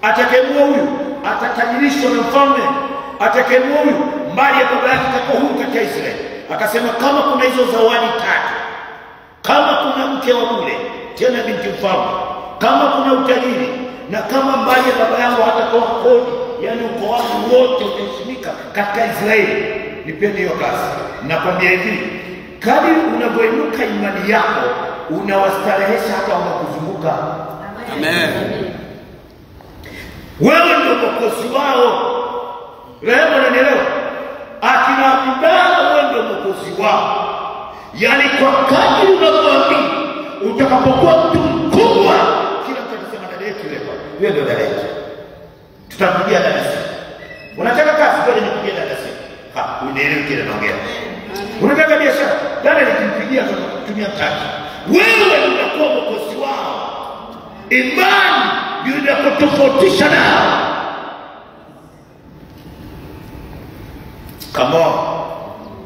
Speaker 3: atakemua huyu atatajirishwa na mfalme, atakemua huyu mali ya baba yake itakuwa huru katika Israeli. Akasema kama kuna hizo zawadi tatu, kama kuna mke wa bure tena binti mfalme, kama kuna utajiri, na kama mali ya baba yangu hatatoa kodi, yani ukoo wangu wote utaheshimika katika Israeli, nipende hiyo kazi. Nakwambia hivi, kadri unavyoinuka imani yako unawastarehesha hata wanakuzunguka.
Speaker 4: Amen.
Speaker 3: Wewe ndio mwokozi wao. Leo unanielewa? Akina Abdalla wewe ndio mwokozi wao. Yaani kwa kadri unavyoamini, utakapokuwa mtu mkubwa, kila mtu atasema dada yetu leo, wewe ndio dada yetu. Tutakupigia dada yetu. Unataka kazi, ngoja nikupigie dada yetu. Unaelewa kile naongea. Unataka biashara, dada nikimpigia kutumia mtaji. Wewe unakuwa mwokozi wao. Imani ndio inakutofautisha nao. Come on.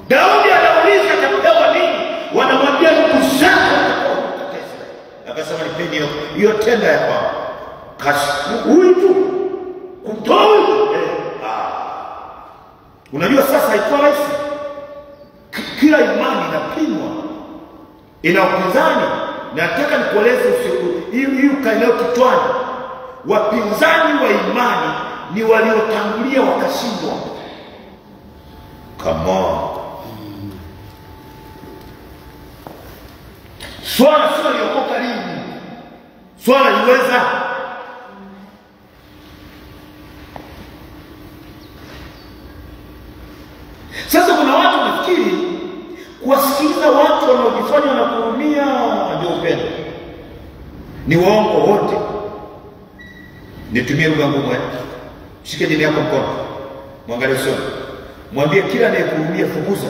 Speaker 3: Daudi anauliza atapewa nini? Wanamwambia ndugu zako watakutesa. Akasema nipeni hiyo tenda ya kwao. Kashi huyu tu kumtoa. Unajua sasa haikuwa rahisi. Kila imani inapimwa, ina upinzani. Nataka nikueleze hii ukaelewa kichwani. Wapinzani wa imani ni waliotangulia wakashindwa. Come on. Swala sio liokoka lini. Swala liweza. Sasa kuna watu nafikiri kuwasikiliza watu wanaojifanya na kuumia ndio upendo. Ni waongo wote. Nitumie lugha ngumu. Shike jini yako mkono. Mwangalie usoni. Mwambie kila anayekuumia fukuza.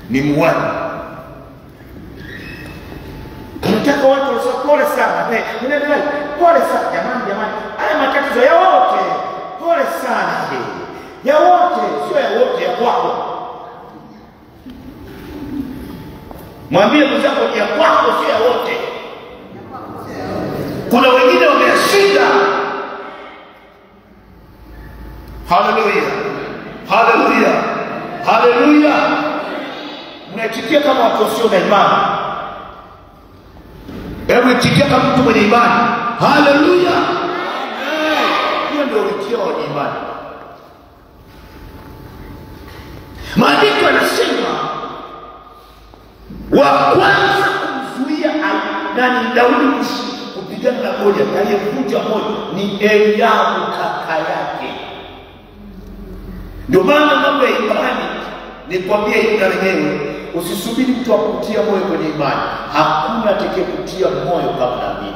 Speaker 3: Ni muwani. Unataka watu wasio pole sana. Pole sana jamani. Haya matatizo ya wote. Pole sana. Ya wote, sio ya wote, ya kwako. Mwambie mwenzako ya kwako, sio ya wote. Kuna wengine wameyashinda. Haleluya. Haleluya. Haleluya. Mnaitikia kama watu wasio na imani. Hebu itikia kama mtu mwenye imani. Haleluya. Hiyo ndio uitio wa imani. Maandiko yanasema wa kwanza kumzuia nani Daudi kupigana na Goliath, aliyevunja moyo ni Eliabu kaka yake. Ndio maana mambo ya imani nikwambia hivi na wenyewe, usisubiri mtu akutie moyo kwenye imani. Hakuna atakayekutia moyo kama nabii.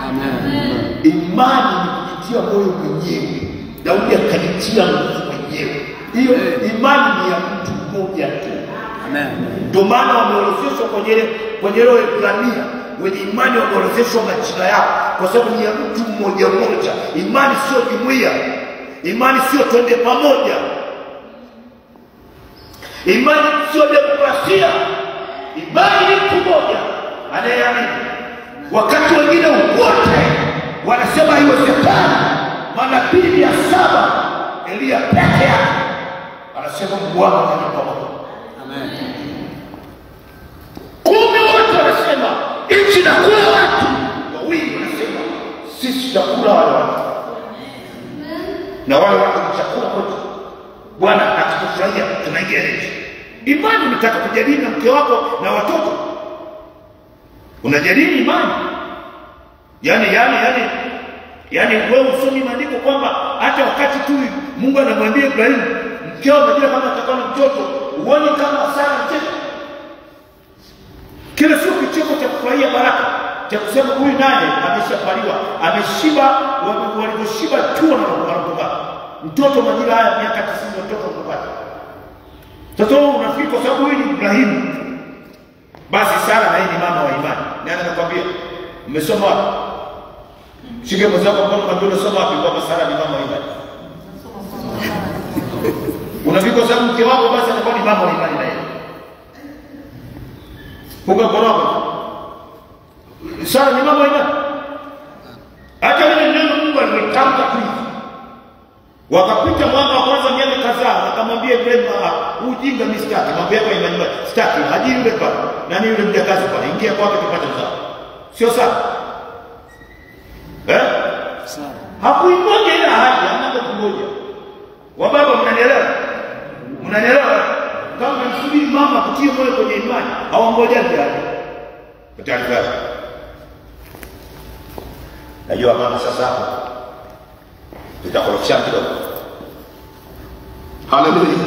Speaker 3: Amen. Imani ni kujitia moyo mwenyewe. Daudi akajitia mwenyewe. Hiyo imani ni ya mtu mmoja tu. Amen. Ndio maana wameorodheshwa kwenye roho ya Ibrania, wenye imani wameorodheshwa majina yao kwa sababu ni ya mtu mmoja mmoja. Imani sio jumuiya. Imani sio twende pamoja. Imani sio demokrasia. Imani ni mtu mmoja anayeamini. Wakati wengine wote wanasema haiwezekani, manabii 700 Elia peke yake anasema Mungu wangu ananipa moto. Amen. Kumbe wote wanasema nchi na kula watu. Wawili wanasema sisi tutakula wale watu. Na wale watu ni chakula kwetu. Bwana atakufurahia tunaingia nchi. Imani unataka kujadili na mke wako na watoto. Unajadili imani. Yaani wewe usome maandiko kwamba hata wakati tu Mungu anamwambia Ibrahim mkeo unajua kama atakuwa na mtoto, uone kama Sara mtoto. Kila siku kicheko cha kufurahia baraka, cha kusema huyu naye ameshapaliwa, ameshiba, waliposhiba tu wanapoka. Mtoto majira haya miaka 90 mtoto kupata. Sasa unafikiri kwa sababu huyu ni Ibrahim, basi Sara na yeye ni mama wa imani. Nani anakuambia? Umesoma wapi? Shike mzako kwa ndio unasoma wapi kwamba Sara ni mama wa imani? Unafikiri kwa sababu mke wako basi anakuwa ni mama wa imani na yeye. Ukakoroga. Sara ni mama wa imani. Hata ile neno Mungu alitamka tu. Wakapita mwaka wa kwanza miaka kadhaa, akamwambia Ibrahim, ujinga mistaki, mambo yako ya imani sitaki. Haji yule pale. Nani yule mjakazi pale? Ingia kwake tupate mzao. Sio sawa? Sawa. Hakuingoja ile ahadi, anaanza kungoja. Wababa mnanielewa? Mnanielewa? Kama msubiri mama kutie moyo kwenye imani, hawangoja hadi. Utaelewa. Najua mama sasa hapo tutakorofisha kidogo. Haleluya.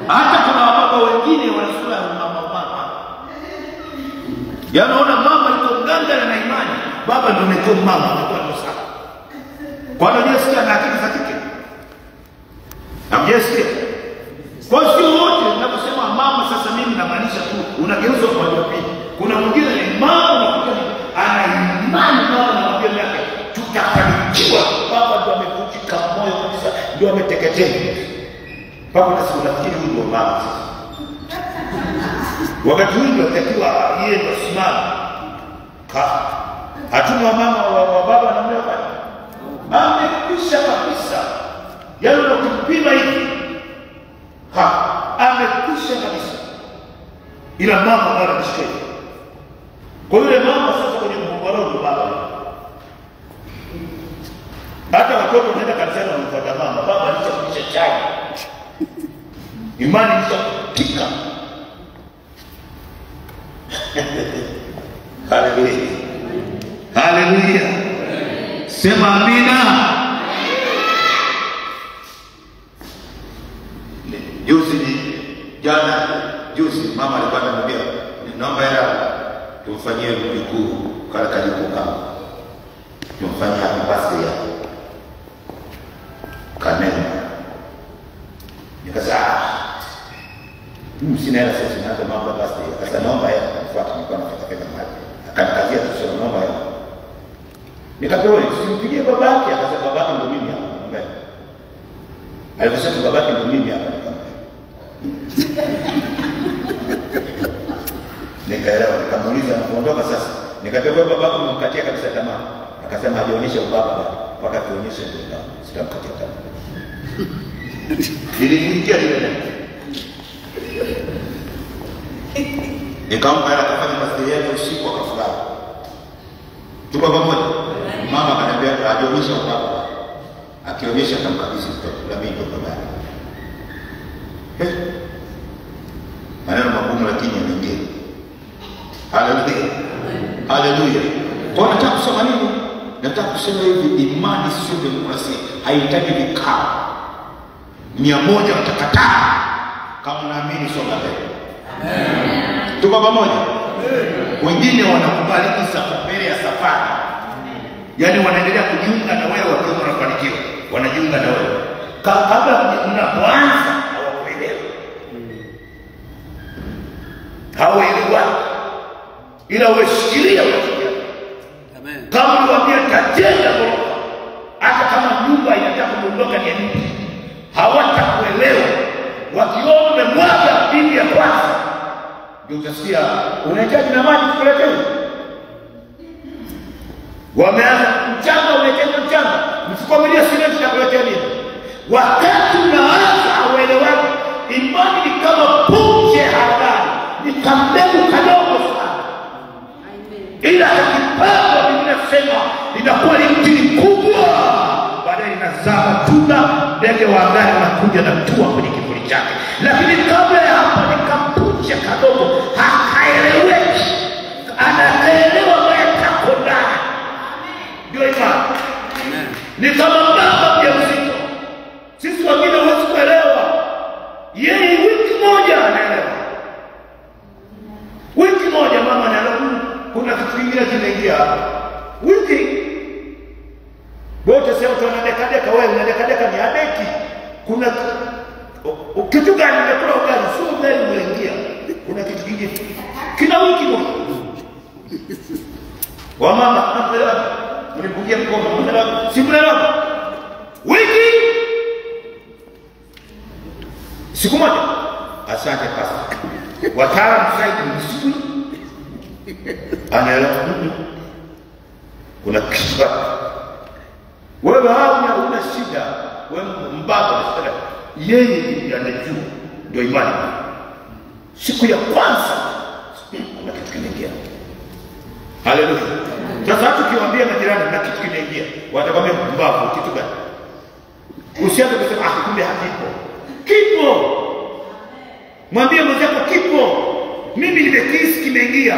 Speaker 3: Hata kuna wababa wengine wanasema mama. Yanaona mama yuko ngangana na imani, baba ndio amekuwa mama, amekuwa ndo sawa. Kwa nini unasikia na akili za kike? Hamjasikia? Kwa hiyo wote tunaposema mama, sasa mimi namaanisha tu unageuza kwa jamii. Kuna mwingine ni mama unakuta ana imani na anamwambia yake tutafanikiwa, baba ndio amevunjika moyo kabisa, ndio ameteketea. Baba na sio nafikiri huyu ndio mama. Wakati huo atakiwa yeye ndio simama. Hatuna mama wa baba na mume wake. Amekwisha kabisa. Yale ukipima hivi. Amekwisha kabisa. Ila mama bado anashika. Kwa hiyo mama sasa kwenye mgogoro baba. Hata watoto wanaenda kanisani wanamfuata mama, baba alishakuisha chai. Imani ilishakutika. Haleluya. Haleluya. Sema amina. Juzi mama alikuwa ananiambia, naomba hela tumfanyie mjukuu karibu kama. Tumfanyie birthday ya Kanema. Nikasema sina hela sasa, naomba mambo birthday. Sasa naomba hela kufuata nilikuwa nafuata pesa mahali. Akanikazia tuseme naomba hela. Nikapewa simpigie babake, akasema babake ndio mimi hapa. Aliposema babake ndio mimi hapa nikamwambia. Nikaelewa, nikamuuliza anapoondoka sasa. Nikapewa babake mkatia kabisa tamaa. Akasema hajionyeshe ubaba mpaka tuonyeshe ndio sitamkatia tamaa. Niliingia ile neno. Nikampa hela kufanya birthday yake usiku akafurahi. Tuko pamoja. Mama akaniambia ajionyeshe ubaba. Akionyesha atamkabidhi mtoto na mimi ndo baba. Maneno magumu lakini yanaingia. Haleluya. Haleluya. Kwa nataka kusema nini? Nataka kusema hivi, imani sio demokrasia. Haihitaji vikao. 100 watakataa kama naamini soka mbele. Amen. Tuko pamoja? Wengine wanakubali mbele ya safari. Yaani wanaendelea kujiunga na wewe wakiwa wanafanikiwa. Wanajiunga na wewe. Kabla unapoanza hawakuelewa. Hawaelewa. Ila washikilia wewe. Amen. Kama niwaambia tajenga ghorofa, hata kama nyumba inataka kuondoka ni nini? Hawatakuelewa. Wakiona umemwaga bibi ya kwanza, ndio utasikia unahitaji na maji kukuletea. Wameanza mchanga, unahitaji mchanga. Msikwamilia simenti ya kuletea nini? Wakati unaanza hauelewani. Imani ni kama punje hatari. Ni kambegu kadogo sana. Ila akipandwa Biblia inasema inakuwa ni mti mkubwa. Baadaye inazaa matunda, ndege wa angani wanakuja na kutua kwenye kivuli chake. Lakini kabla ya hapo ni kapunje kadogo, hakaeleweki. Anaelewa mayatako ndani. Ndio imani. Ni kama baba mjamzito. Sisi wengine huwezi kuelewa. Yeye wiki moja anaelewa. Wiki moja mama anaelewa. Kuna kitu kingine kinaingia. Wiki. Wote sasa tunadekadeka, wewe unadekadeka ni adeki. Kuna kitu gani unakula ugali? Sio ugali unaingia. Kuna kitu kingine. Kila wiki moja. Wa mama anaelewa. Unipungia mkono, unaelewa? Si unaelewa? Wiki siku moja Asante pasta. Wataalamu zaidi msuri. Anaelewa. Kuna kitu. Wewe hauna una shida. Wewe mbaba na shida. Yeye anajua ndio imani. Siku ya kwanza kuna kitu kinaingia. Haleluya. Sasa tukiwaambia majirani na kitu kinaingia, watakwambia mbavu kitu gani? Usianze kusema kumbe hakipo. Kipo. Mwambie mwenzako kipo. Mimi nimekisi kimeingia.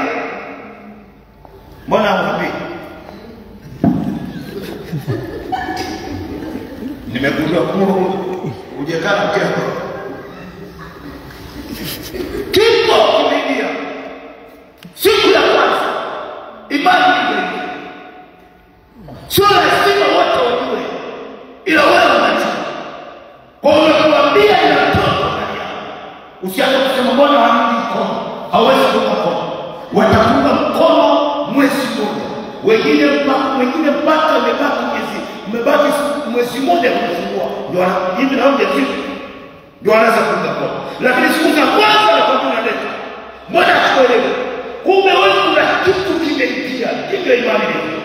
Speaker 3: Mbona hamwambii? Nimegundua kwa ujakana mkeo. Kipo kimeingia. Siku ya kwanza imani imeingia. Sio lazima wote wajue, ila wewe unajua. Kwa hiyo kuambia inatoka ndani yako. Usianze kusema mbona hamdi mkono. Hawezi kuunga mkono. Watafunga mkono mwezi mmoja. Wengine mpaka umebaki mwezi mmoja kufungua. Ndio hivi na hoja hivi. Ndio anaanza kuunga mkono. Lakini siku za kwanza na kwa unaleta. Mbona hatuelewi? Kumbe wewe kuna kitu kimeingia. Ndio imani hiyo.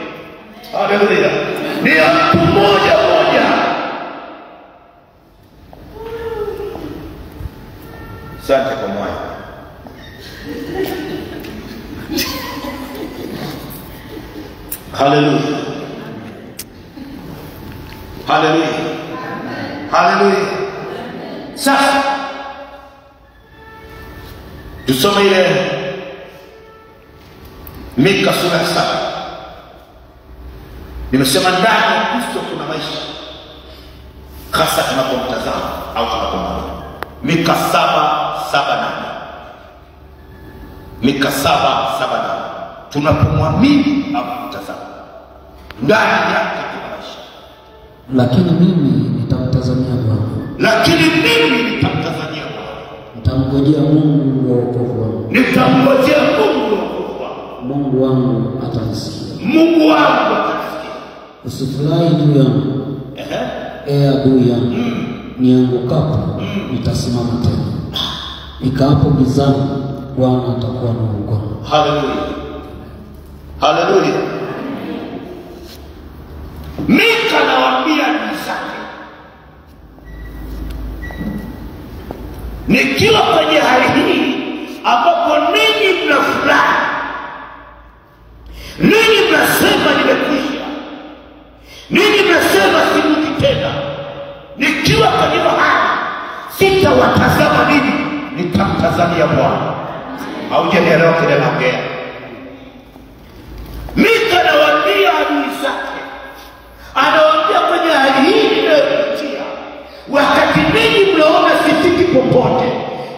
Speaker 3: Haleluya. Ndio mtu mmoja. Asante kwa moyo. Haleluya. Haleluya. Haleluya. Sasa tusome ile Mika sura 7. Nimesema ndani ya Kristo kuna maisha. Hasa tunapomtazama au tunapomwona. Mika 7:7-8. Mika 7:7-8. Tunapomwamini au kumtazama, ndani yake kuna maisha.
Speaker 2: Lakini mimi nitamtazamia Bwana. Nitamngojea Mungu wa wokovu wangu. Mungu wangu atanisikia. Usifurahi juu yangu. Adui yangu. Niangukapo nitasimama tena. Nikaapo gizani, Bwana atakuwa na mkono.
Speaker 3: Haleluya. Mika anawaambia adui zake, nikiwa kwenye hali hii ambapo ninyi mnafurahi, ninyi mnasema nimekwisha, ninyi mnasema sirudi tena, nikiwa kwenye hali sitawatazama ninyi, nitamtazamia Bwana. Haujanielewa kile naongea? Mika anawaambia adui zake, anawaambia kwenye hali hii ninayopitia, wakati ninyi mnaona sifiki popote,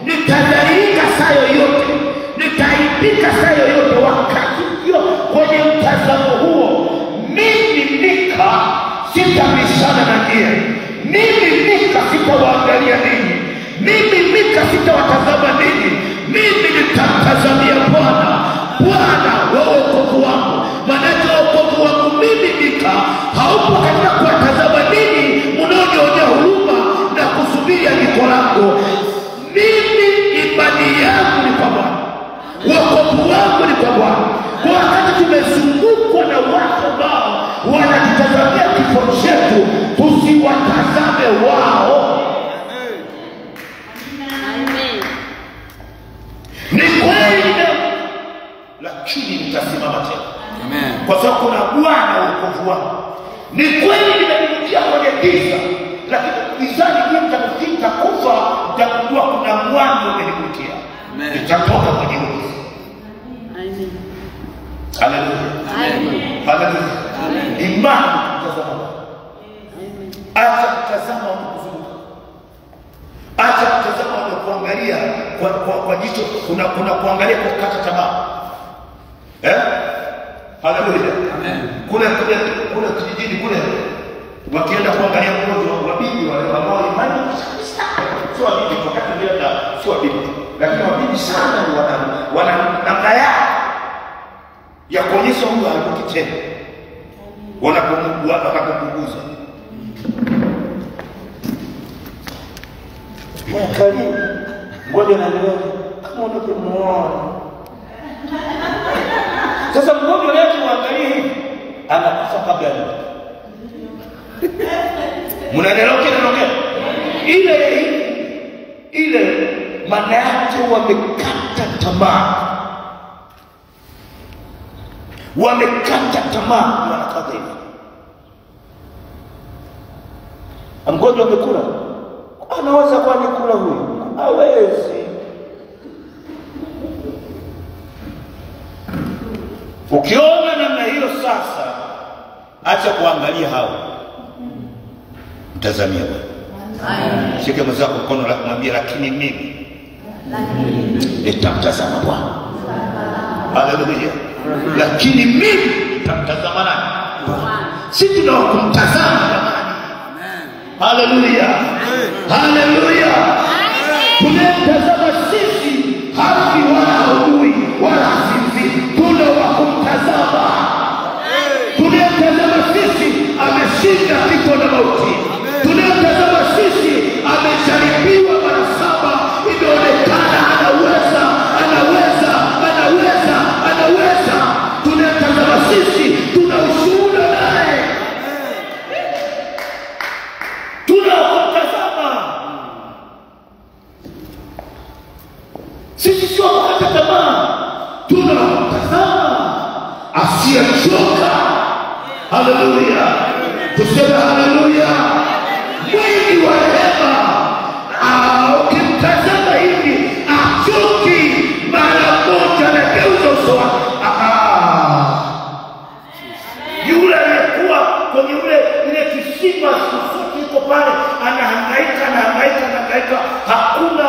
Speaker 3: nitadhalilika saa yoyote, nitaibika saa yoyote, wakati hiyo kwenye mtazamo huo, mimi Mika sitabishana na nyie, mimi Mika sitawaangalia ninyi, mimi Mika sitawatazama ninyi, mimi nitamtazamia Bwana, Bwana wa wokovu wangu. Maana wokovu wangu mimi Mika haupo katika kuwatazama ninyi mnaonionea huruma na kusubiri andiko langu. Mimi imani yangu ni kwa Bwana, wokovu wangu ni kwa Bwana. Kwa wakati tumezungukwa na watu ambao wanatutazamia kifo chetu, tusiwatazame wao. Ni kweli, lakini nitasimama tena. Amen. Kwa sababu kuna Bwana wokovu wangu. Ni kweli nimeingia kwenye giza, lakini gizani hii mtakufika kufa, mtakujua kuna mwanga umenikutia. Nitatoka kwenye giza. Amen. Haleluya. Amen. Haleluya. Amen. Imani kutazama. Amen. Acha kutazama wanakuzunguka. Acha kutazama wanakuangalia kwa jicho, kuna kuangalia kwa kukata tamaa. Haleluya. Amen. Kule kijijini kule wakienda kuangalia mgonjwa, wabibi wale ambao imani sio wabibi kwa kati sio wabibi, lakini wabibi sana wana namna ya kuonyesha huyu alikuwa tena, wanapomuguza karibu, ngoja mgonjwa anaendelea kama unavyomuona. Sasa mgonjwa leo tuangalie hivi, anakufa kabla ya mnaelewa ile maana yake wamekata tamaa. Wamekata tamaa, wanakata hivi. Mgonjwa amekula, anaweza kwa nikula huyu, hawezi. Ukiona namna hiyo sasa, acha kuangalia hao, mtazamia Bwana. Shika mwenzako mkono la kumwambia lakini mimi nitamtazama Bwana. Haleluya. Lakini mimi nitamtazama nani? Bwana. Sisi ndio kumtazama jamani. Haleluya. Haleluya. Tunamtazama sisi, hafi wala hudui wala sisi, tuna wa kumtazama. Tunamtazama sisi, ameshinda kifo na mauti. Tunamtazama sisi, amejaribiwa mara 7, imeonekana anaweza. Tunamtazama sisi, tuna ushuhuda naye. Tunamtazama. Sisi sio kukata tamaa. Tunamtazama asiyechoka. Haleluya. Tuseme haleluya. Mwingi wa rehema. Ukimtazama hivi, achoki mara moja na geuza uso wake. Yule aliyekuwa kwenye ile kisima sufuti yuko pale, anahangaika. Hakuna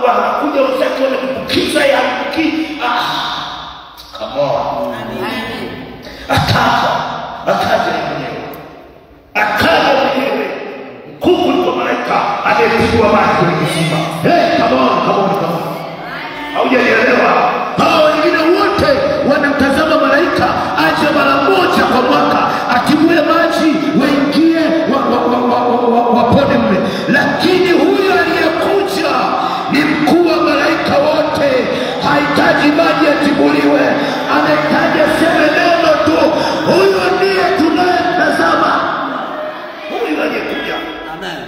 Speaker 3: wanakuja wenzake wanakubukiza ya mki. Come on. Akaja mwenyewe. Kuku liko malaika anayepigwa maji kwenye kisima. Come on. Haujanielewa? Hao wengine wote wanamtazama malaika aje mara moja kwa mwaka atimue maji waingie wapone mle. Lakini huyu aliyekuja ni mkuu wa malaika wote, hahitaji maji atimuliwe, anahitaji aseme neno tu. Huyu ndiye tunayemtazama, huyu aliyekuja. Amen.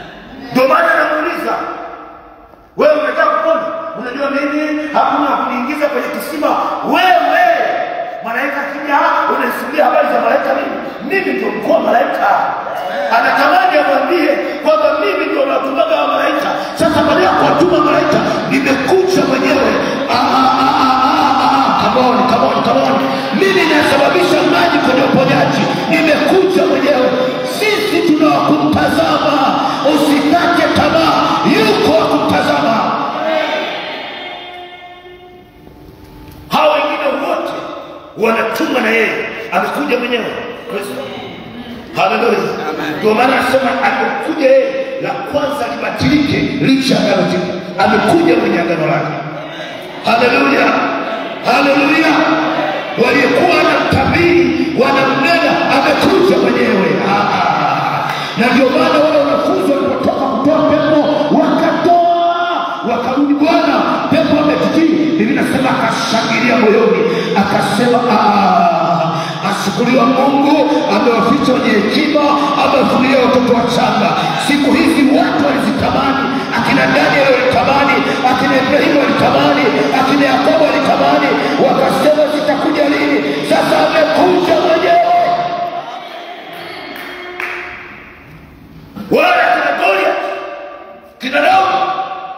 Speaker 3: Ndio maana namuuliza, wewe unataka kupona? Unajua mimi hakuna kuniingiza kwenye kisima. Wewe malaika kija unasimulia habari za malaika. Mimi ndio mkuu wa malaika. Anatamani amwambie kwamba mimi ndio natumaga wa malaika. Sasa baada ya kuwatuma malaika, nimekuja mwenyewe. Come on. Mimi nasababisha maji kwenye uponyaji. Nimekuja mwenyewe. Sisi tunawakumtazama. Usikate tamaa, yuko wa kumtazama. Hao wengine wote wanatuma na yeye, amekuja mwenyewe Kristo. Haleluya. Ndio maana anasema amekuja yeye, la kwanza libatilike licha ya agano jipya. Amekuja mwenye agano lake. Haleluya. Waliokuwa wanamtabiri, wanamnena, amekuja mwenyewe. Na ndio maana wale wanafunzi walipotoka kutoa pepo, wakarudi, Bwana, pepo ametutii. Biblia inasema akashangilia moyoni, akasema ashukuriwa Mungu, amewaficha wenye hekima, amewafunulia watoto wachanga. Siku hizi watu walizitamani, akina Danieli walitamani, akina Ibrahimu walitamani, akina Yakobo walitamani, wakasema zitakuja lini? Sasa amekuja mwenyewe. Wale kina Goliath, kina Daudi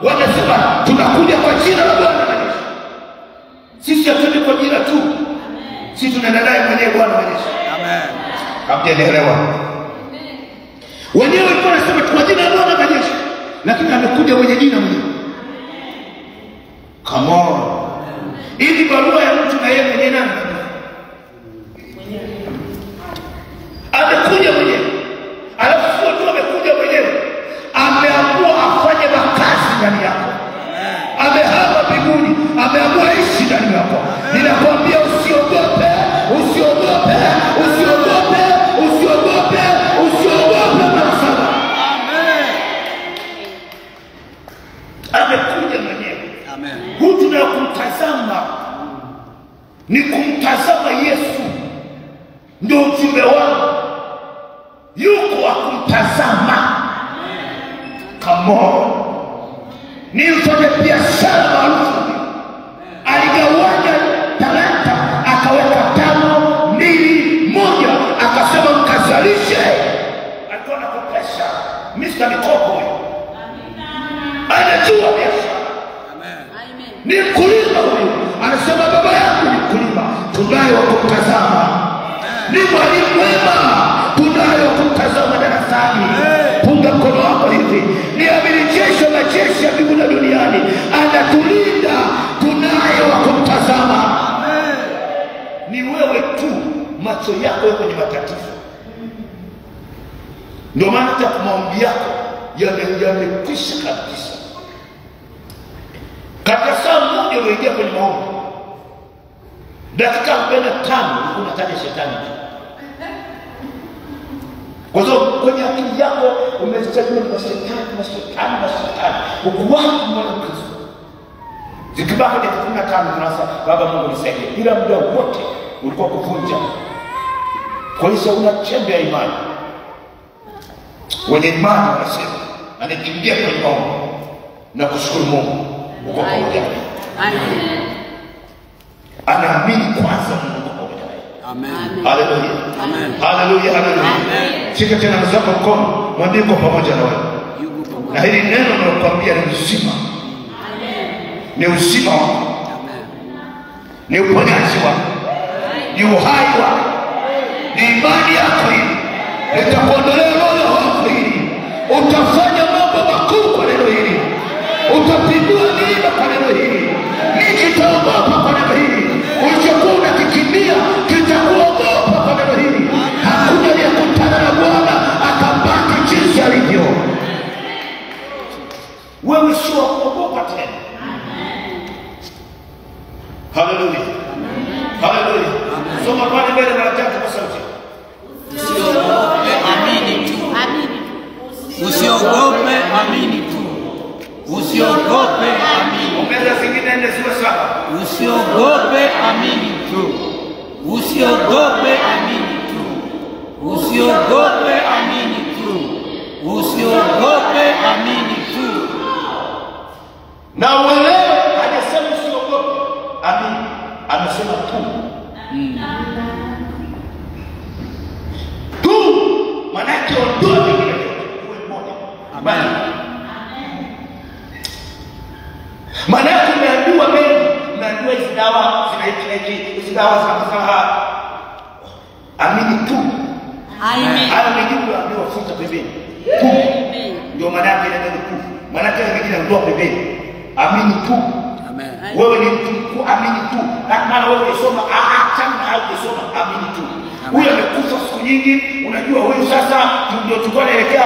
Speaker 3: wamesema tunakuja kwa jina la Bwana. Sisi hatuendi kwa jina tu. Sisi tunaenda naye mwenyewe Bwana Yesu. Amen. Hamjaelewa? Wenyewe walikuwa wanasema kwa jina la Bwana Yesu, lakini amekuja mwenye jina mwenyewe. Come on. Ili barua ya mtu na yeye mwenyewe nani? Amekuja mwenyewe. Alafu sio tu amekuja mwenyewe, ameamua afanye makazi ndani yako. Amehama mbinguni, ameamua ishi ndani yako. Ninakwambia usiogope. Amekuja mwenyewe. Amen. Huyu tunakumtazama ni kumtazama Yesu. Ndio ujumbe wangu. Yuko akumtazama. Come on. Ni mfanya biashara maarufu. Aligawanya talanta akaweka 5, 2, 1 akasema mkazalishe. Alikuwa anakopesha. Mr. Mikopo. Anajua biashara. Ni mkulima huyu. Anasema baba yangu ni mkulima. Tunayo kumtazama. Ni mwalimu mwema. Tunayo kumtazama darasani. Punga mkono wako hivi. Ni amiri jeshi la jeshi ya mbingu na duniani. Anatulinda. Tunayo kumtazama. Ni wewe tu macho yako yako kwenye matatizo. Ndio maana hata maombi yako yamekwisha kabisa. Katika saa moja unaingia kwenye maombi, dakika 45 unataja shetani. Kwa sababu kwenye akili yako umeshajiwa na shetani. Ukuwahi mwana Kristo. Zikibaka dakika 15 tunasema baba Mungu nisaidie. Ila muda wote ulikuwa kuvunja. Kwa hiyo una chembe ya imani. Wenye imani wanasema anakimbia kwenye maombi na kushukuru Mungu. Uko pamoja. Amen. Anaamini kwanza Mungu pamoja naye. Amen. Haleluya. Amen. Haleluya, haleluya. Amen. Shika tena mzako mkono, mwambie uko pamoja na wewe. Na hili neno nalokuambia ni uzima. Amen. Ni uzima wako. Amen. Ni uponyaji wako. Ni uhai wako. Ni imani yako hii. Nitakuondolea roho ya hofu hii. Utafanya mambo makuu kwa neno hili. Utapindua milima kwa neno hili. Nikitaogopa kwa neno hili. Ulichokuwa unakikimbia kitakuogopa kwa neno hili. Hakuna aliyekutana na Bwana akabaki jinsi alivyo. Wewe sio kuogopa tena. Haleluya. Haleluya. Soma pale mbele mara 3 kwa sauti. Usiogope, amini tu. Usiogope, amini tu. Usiogope, amini. Ongeza zingine nne ziwe sawa. Usiogope, amini tu. Usiogope, amini tu. Usiogope, amini tu. Usiogope, amini tu. Na uelewe hajasema usiogope, amini. Amesema tu. Tu manake ondoa vingine vyote. Uwe mmoja. Amen. Manake umeambiwa mengi. Umeambiwa hizi dawa zinahitajika. Hizi dawa zinafaa. Amini tu. Amen. Hayo mengine unaambiwa futa pembeni. Tu. Ndio manake ile neno tu. Manake mengine ondoa pembeni. Amini tu. Amen. Wewe ni mtu kuamini tu. Maana wewe unasoma achana au unasoma amini tu. Huyo amekufa siku nyingi, unajua huyu sasa ndio tulikuwa naelekea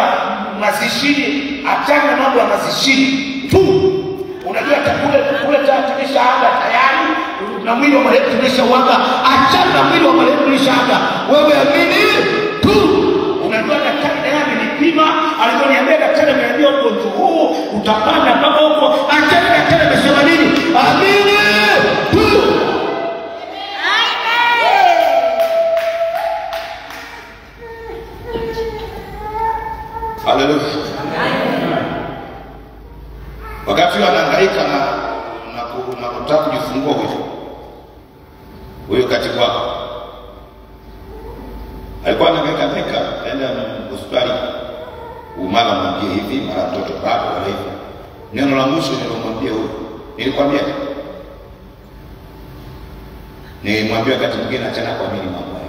Speaker 3: mazishini, achana mambo ya mazishini tu. Unajua kule tumeshaanza tayari na mwili wa marehemu tumeshauaga, achana na mwili wa marehemu tumeshaaga. Wewe amini tu. Unajua daktari naye amenipima, aliponiambia daktari ameniambia ugonjwa huu utapanda mpaka huko. Achana daktari amesema nini? Amini tu. Haleluya. Wakati wanahangaika na kutaka kujifungua huyo katibu wako alikuwa anahangaika aenda hospitali, mara mwambie hivi, mara mtoto bado wala hivi. Neno la mwisho nilomwambia huyo, nilikwambia wakati mwingine achana kuamini mambo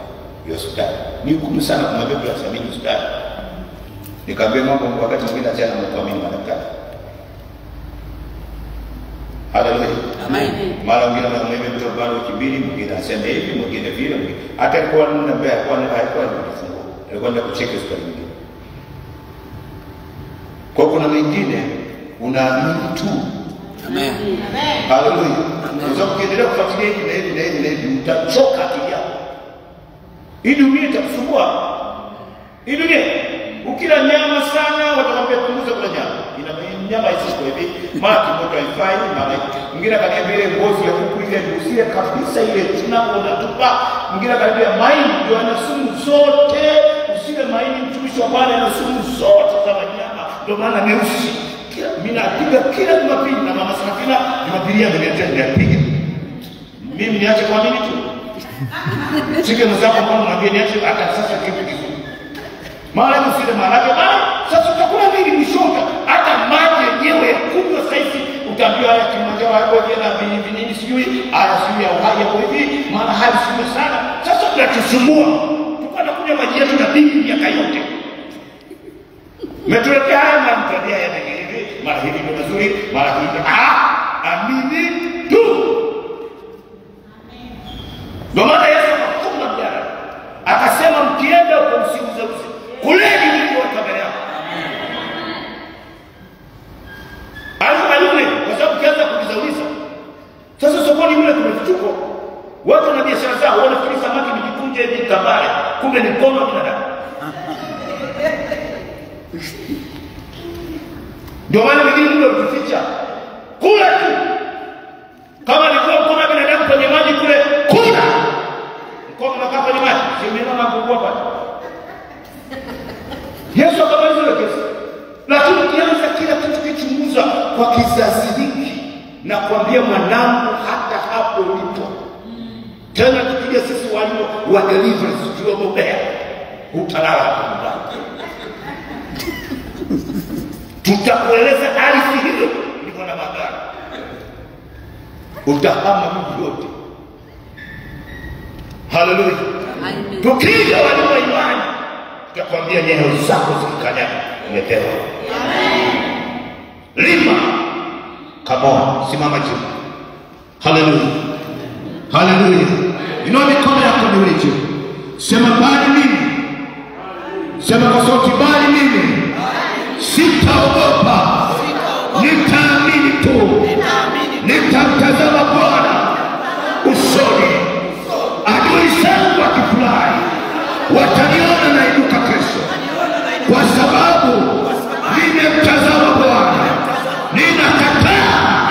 Speaker 3: ya hospitali. Ni hukumu sana kumwambia bila kuamini hospitali. Nikamwambia mambo wakati mwingine achana na kuamini madaktari. Haleluya. Amen. Mara mwingine anamwambia mtu bado wiki mbili, mwingine asema hivi, mwingine vile, mwingine hata alikuwa ananiambia alikuwa anafungua. Alikuwa anaenda kucheki hospitali nyingine. Kwa kuna mengine unaamini tu. Amen. Haleluya. Unaweza kuendelea kufuatilia hivi na hivi utachoka akili yako. Hii dunia itakusumbua. Hii dunia ukila nyama sana watakwambia punguza kula nyama. Ina maana nyama isiko hivi, mara kimoto haifai, mara mwingine akaniambia ile ngozi ya kuku ile ndio kabisa ile tunaona tupa, mwingine akaniambia maini ndio ana sumu zote, usile maini mtumishi wa Bwana ana sumu zote za nyama, ndio maana meusi. Mimi napiga kila Jumapili na mama Safina, Jumapili yangu niapiga. Mimi niache kwa nini tu? Sike mzako kwa mwambie niache hata sasa kitu kizuri. Mara usile mara sasa utakula nini mshonga? Hata maji yenyewe ya kunywa saizi utaambiwa haya Kilimanjaro hapo na vinini sijui, haya sijui ya uhai hapo hivi, mara haya sijui sana. Sasa tunatusumbua. Tukana kunywa maji yetu na bibi miaka yote. Metuletea haya na mtadia ya hivi, mara hivi ndio mazuri, mara hivi. Amini tu. Ndio maana Yesu akafunga mjana. Akasema mkienda huko msiuze. Kuleni mlioweka mbele yako. Alikuwa kwa sababu kianza kujizauliza. Sasa sokoni mle kuna vituko. Watu na biashara zao wanafikiri samaki ni kikunje hivi tambare, kumbe ni mkono wa binadamu. Ndio maana wengine mle ukificha. Kula tu. Kama ni kwa mkono wa binadamu kwenye maji kule, kula. Mkono unakaa kwenye maji, sio mama kugua pale. Yesu akamaliza ile kesi. Lakini kianza kila kitu kichunguza kwa kizazi hiki na kuambia mwanangu hata hapo ulipo. Tena tukija sisi walimu wa deliverance tuliobobea utalala hapo ndani. Tutakueleza hadithi hiyo ni mwana magari. Utahama mji yote. Haleluya. Tukija walimu wa imani tutakwambia neno zako zikanyaga umepewa. Lima. Come on, simama juu. Haleluya. Haleluya. Inua mikono yako miwili juu. Sema bali mimi. Sema kwa sauti bali mimi. Sitaogopa. Nitaamini tu. Nitamtazama Bwana usoni. Adui zangu wakifurahi wataniona nainuka kesho, kwa sababu nimemtazama Bwana. Ninakataa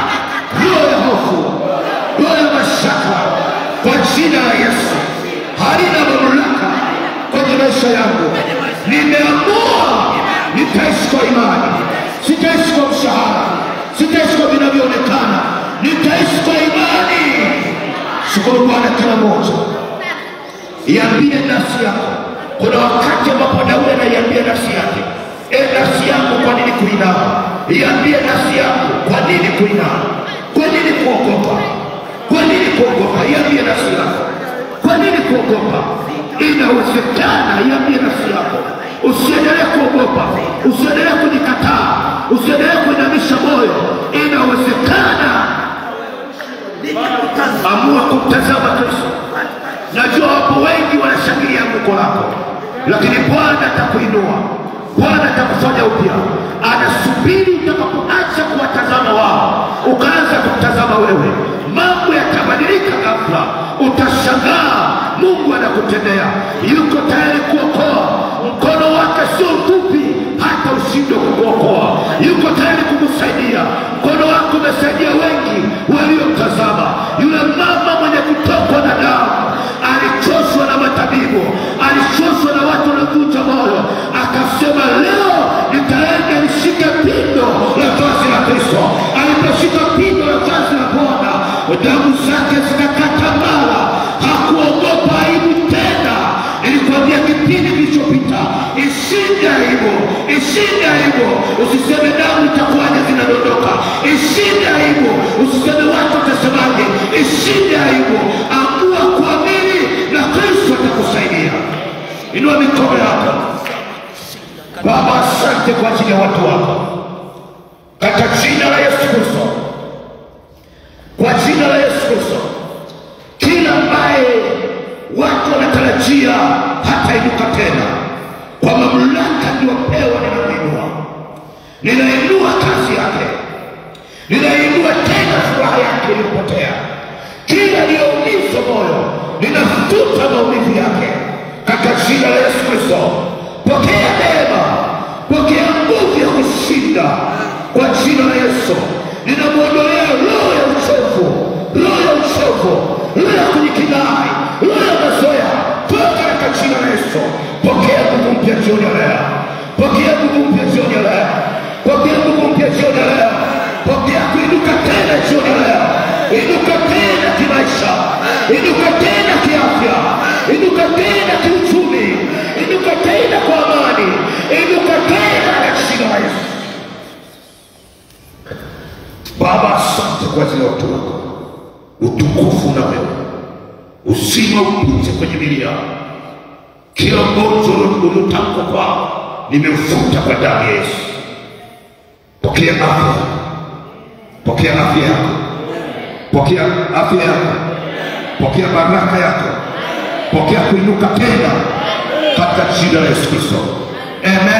Speaker 3: roho ya hofu, roho ya mashaka kwa jina la Yesu. Halina mamlaka kwenye maisha yangu. Nimeamua nitaishi kwa imani, sitaishi kwa mshahara, sitaishi kwa vinavyoonekana, nitaishi kwa imani. Shukuru Bwana kila moja. Iambie nafsi yako. Kuna wakati ambapo Daudi anaiambia nafsi yake, nafsi yangu kwa nini kuinama? Iambie nafsi yako kwa nini kuinama? Kwa nini kuogopa? Kwa nini kuogopa? Iambie nafsi yako. Kwa nini kuogopa? Inawezekana. Iambie nafsi yako. Usiendelee kuogopa. Usiendelee kujikataa. Usiendelee kuinamisha moyo. Inawezekana. Amua kumtazama Kristo. Najua wapo wengi wanashangilia mko lako, lakini Bwana atakuinua. Bwana atakufanya upya. Anasubiri utakapoacha kuwatazama wao, ukaanza kutazama wewe. Mambo yatabadilika ghafla. Utashangaa Mungu anakutendea. Yuko tayari kuokoa. Mkono wake sio mfupi hata ushindwe kukuokoa. Yuko tayari kukusaidia. Mkono wako umesaidia wengi waliomtazama. Yule mama mwenye kutokwa na damu alichoshwa na matabibu, alichoshwa na watu wanaovunja moyo, akasema leo nitaenda nishike pindo la vazi la Kristo. Aliposhika pindo la vazi la Bwana, damu zake zikakata mara. Hakuogopa aibu tena. Nilikwambia kipindi kilichopita, ishinde aibu, ishinde aibu. Usiseme damu itakuwaje zinadondoka. Ishinde aibu. Usiseme watu watasemaje. Ishinde aibu. Amua kuamini na Kristo atakusaidia. Inua mikono yako. Baba, asante kwa ajili ya watu wako, katika jina la Yesu Kristo. Kwa jina la Yesu Kristo, kila ambaye watu wanatarajia hatainuka tena, kwa mamlaka niliyopewa ninamuinua. Ninainua kazi yake, ninainua tena furaha yake iliyopotea. Kila aliyeumizwa moyo, ninafuta maumivu yake katika jina la Yesu Kristo. Pokea neema, pokea nguvu ya kushinda kwa jina la Yesu. Ninamwondolea roho ya uchovu, roho ya uchovu, roho ya kujikinai, roho ya mazoea, toka katika jina la Yesu. Pokea nguvu mpya jioni ya leo, pokea nguvu mpya jioni ya leo, pokea nguvu mpya jioni ya leo, pokea kuinuka tena jioni ya leo. Inuka tena kimaisha, inuka tena kiafya, inuka tena kiuchumi, inuka tena kwa amani, inuka tena kwa jina la Yesu. Baba, asante kwa ajili ya watu wako. Utukufu na wewe, uzima upite kwenye miili yao. Kila ugonjwa uliotamkwa kwao nimeufuta kwa damu ya Yesu. Pokea afya, pokea afya yako, pokea afya yako, pokea baraka yako, pokea kuinuka tena katika jina la Yesu Kristo. Amen.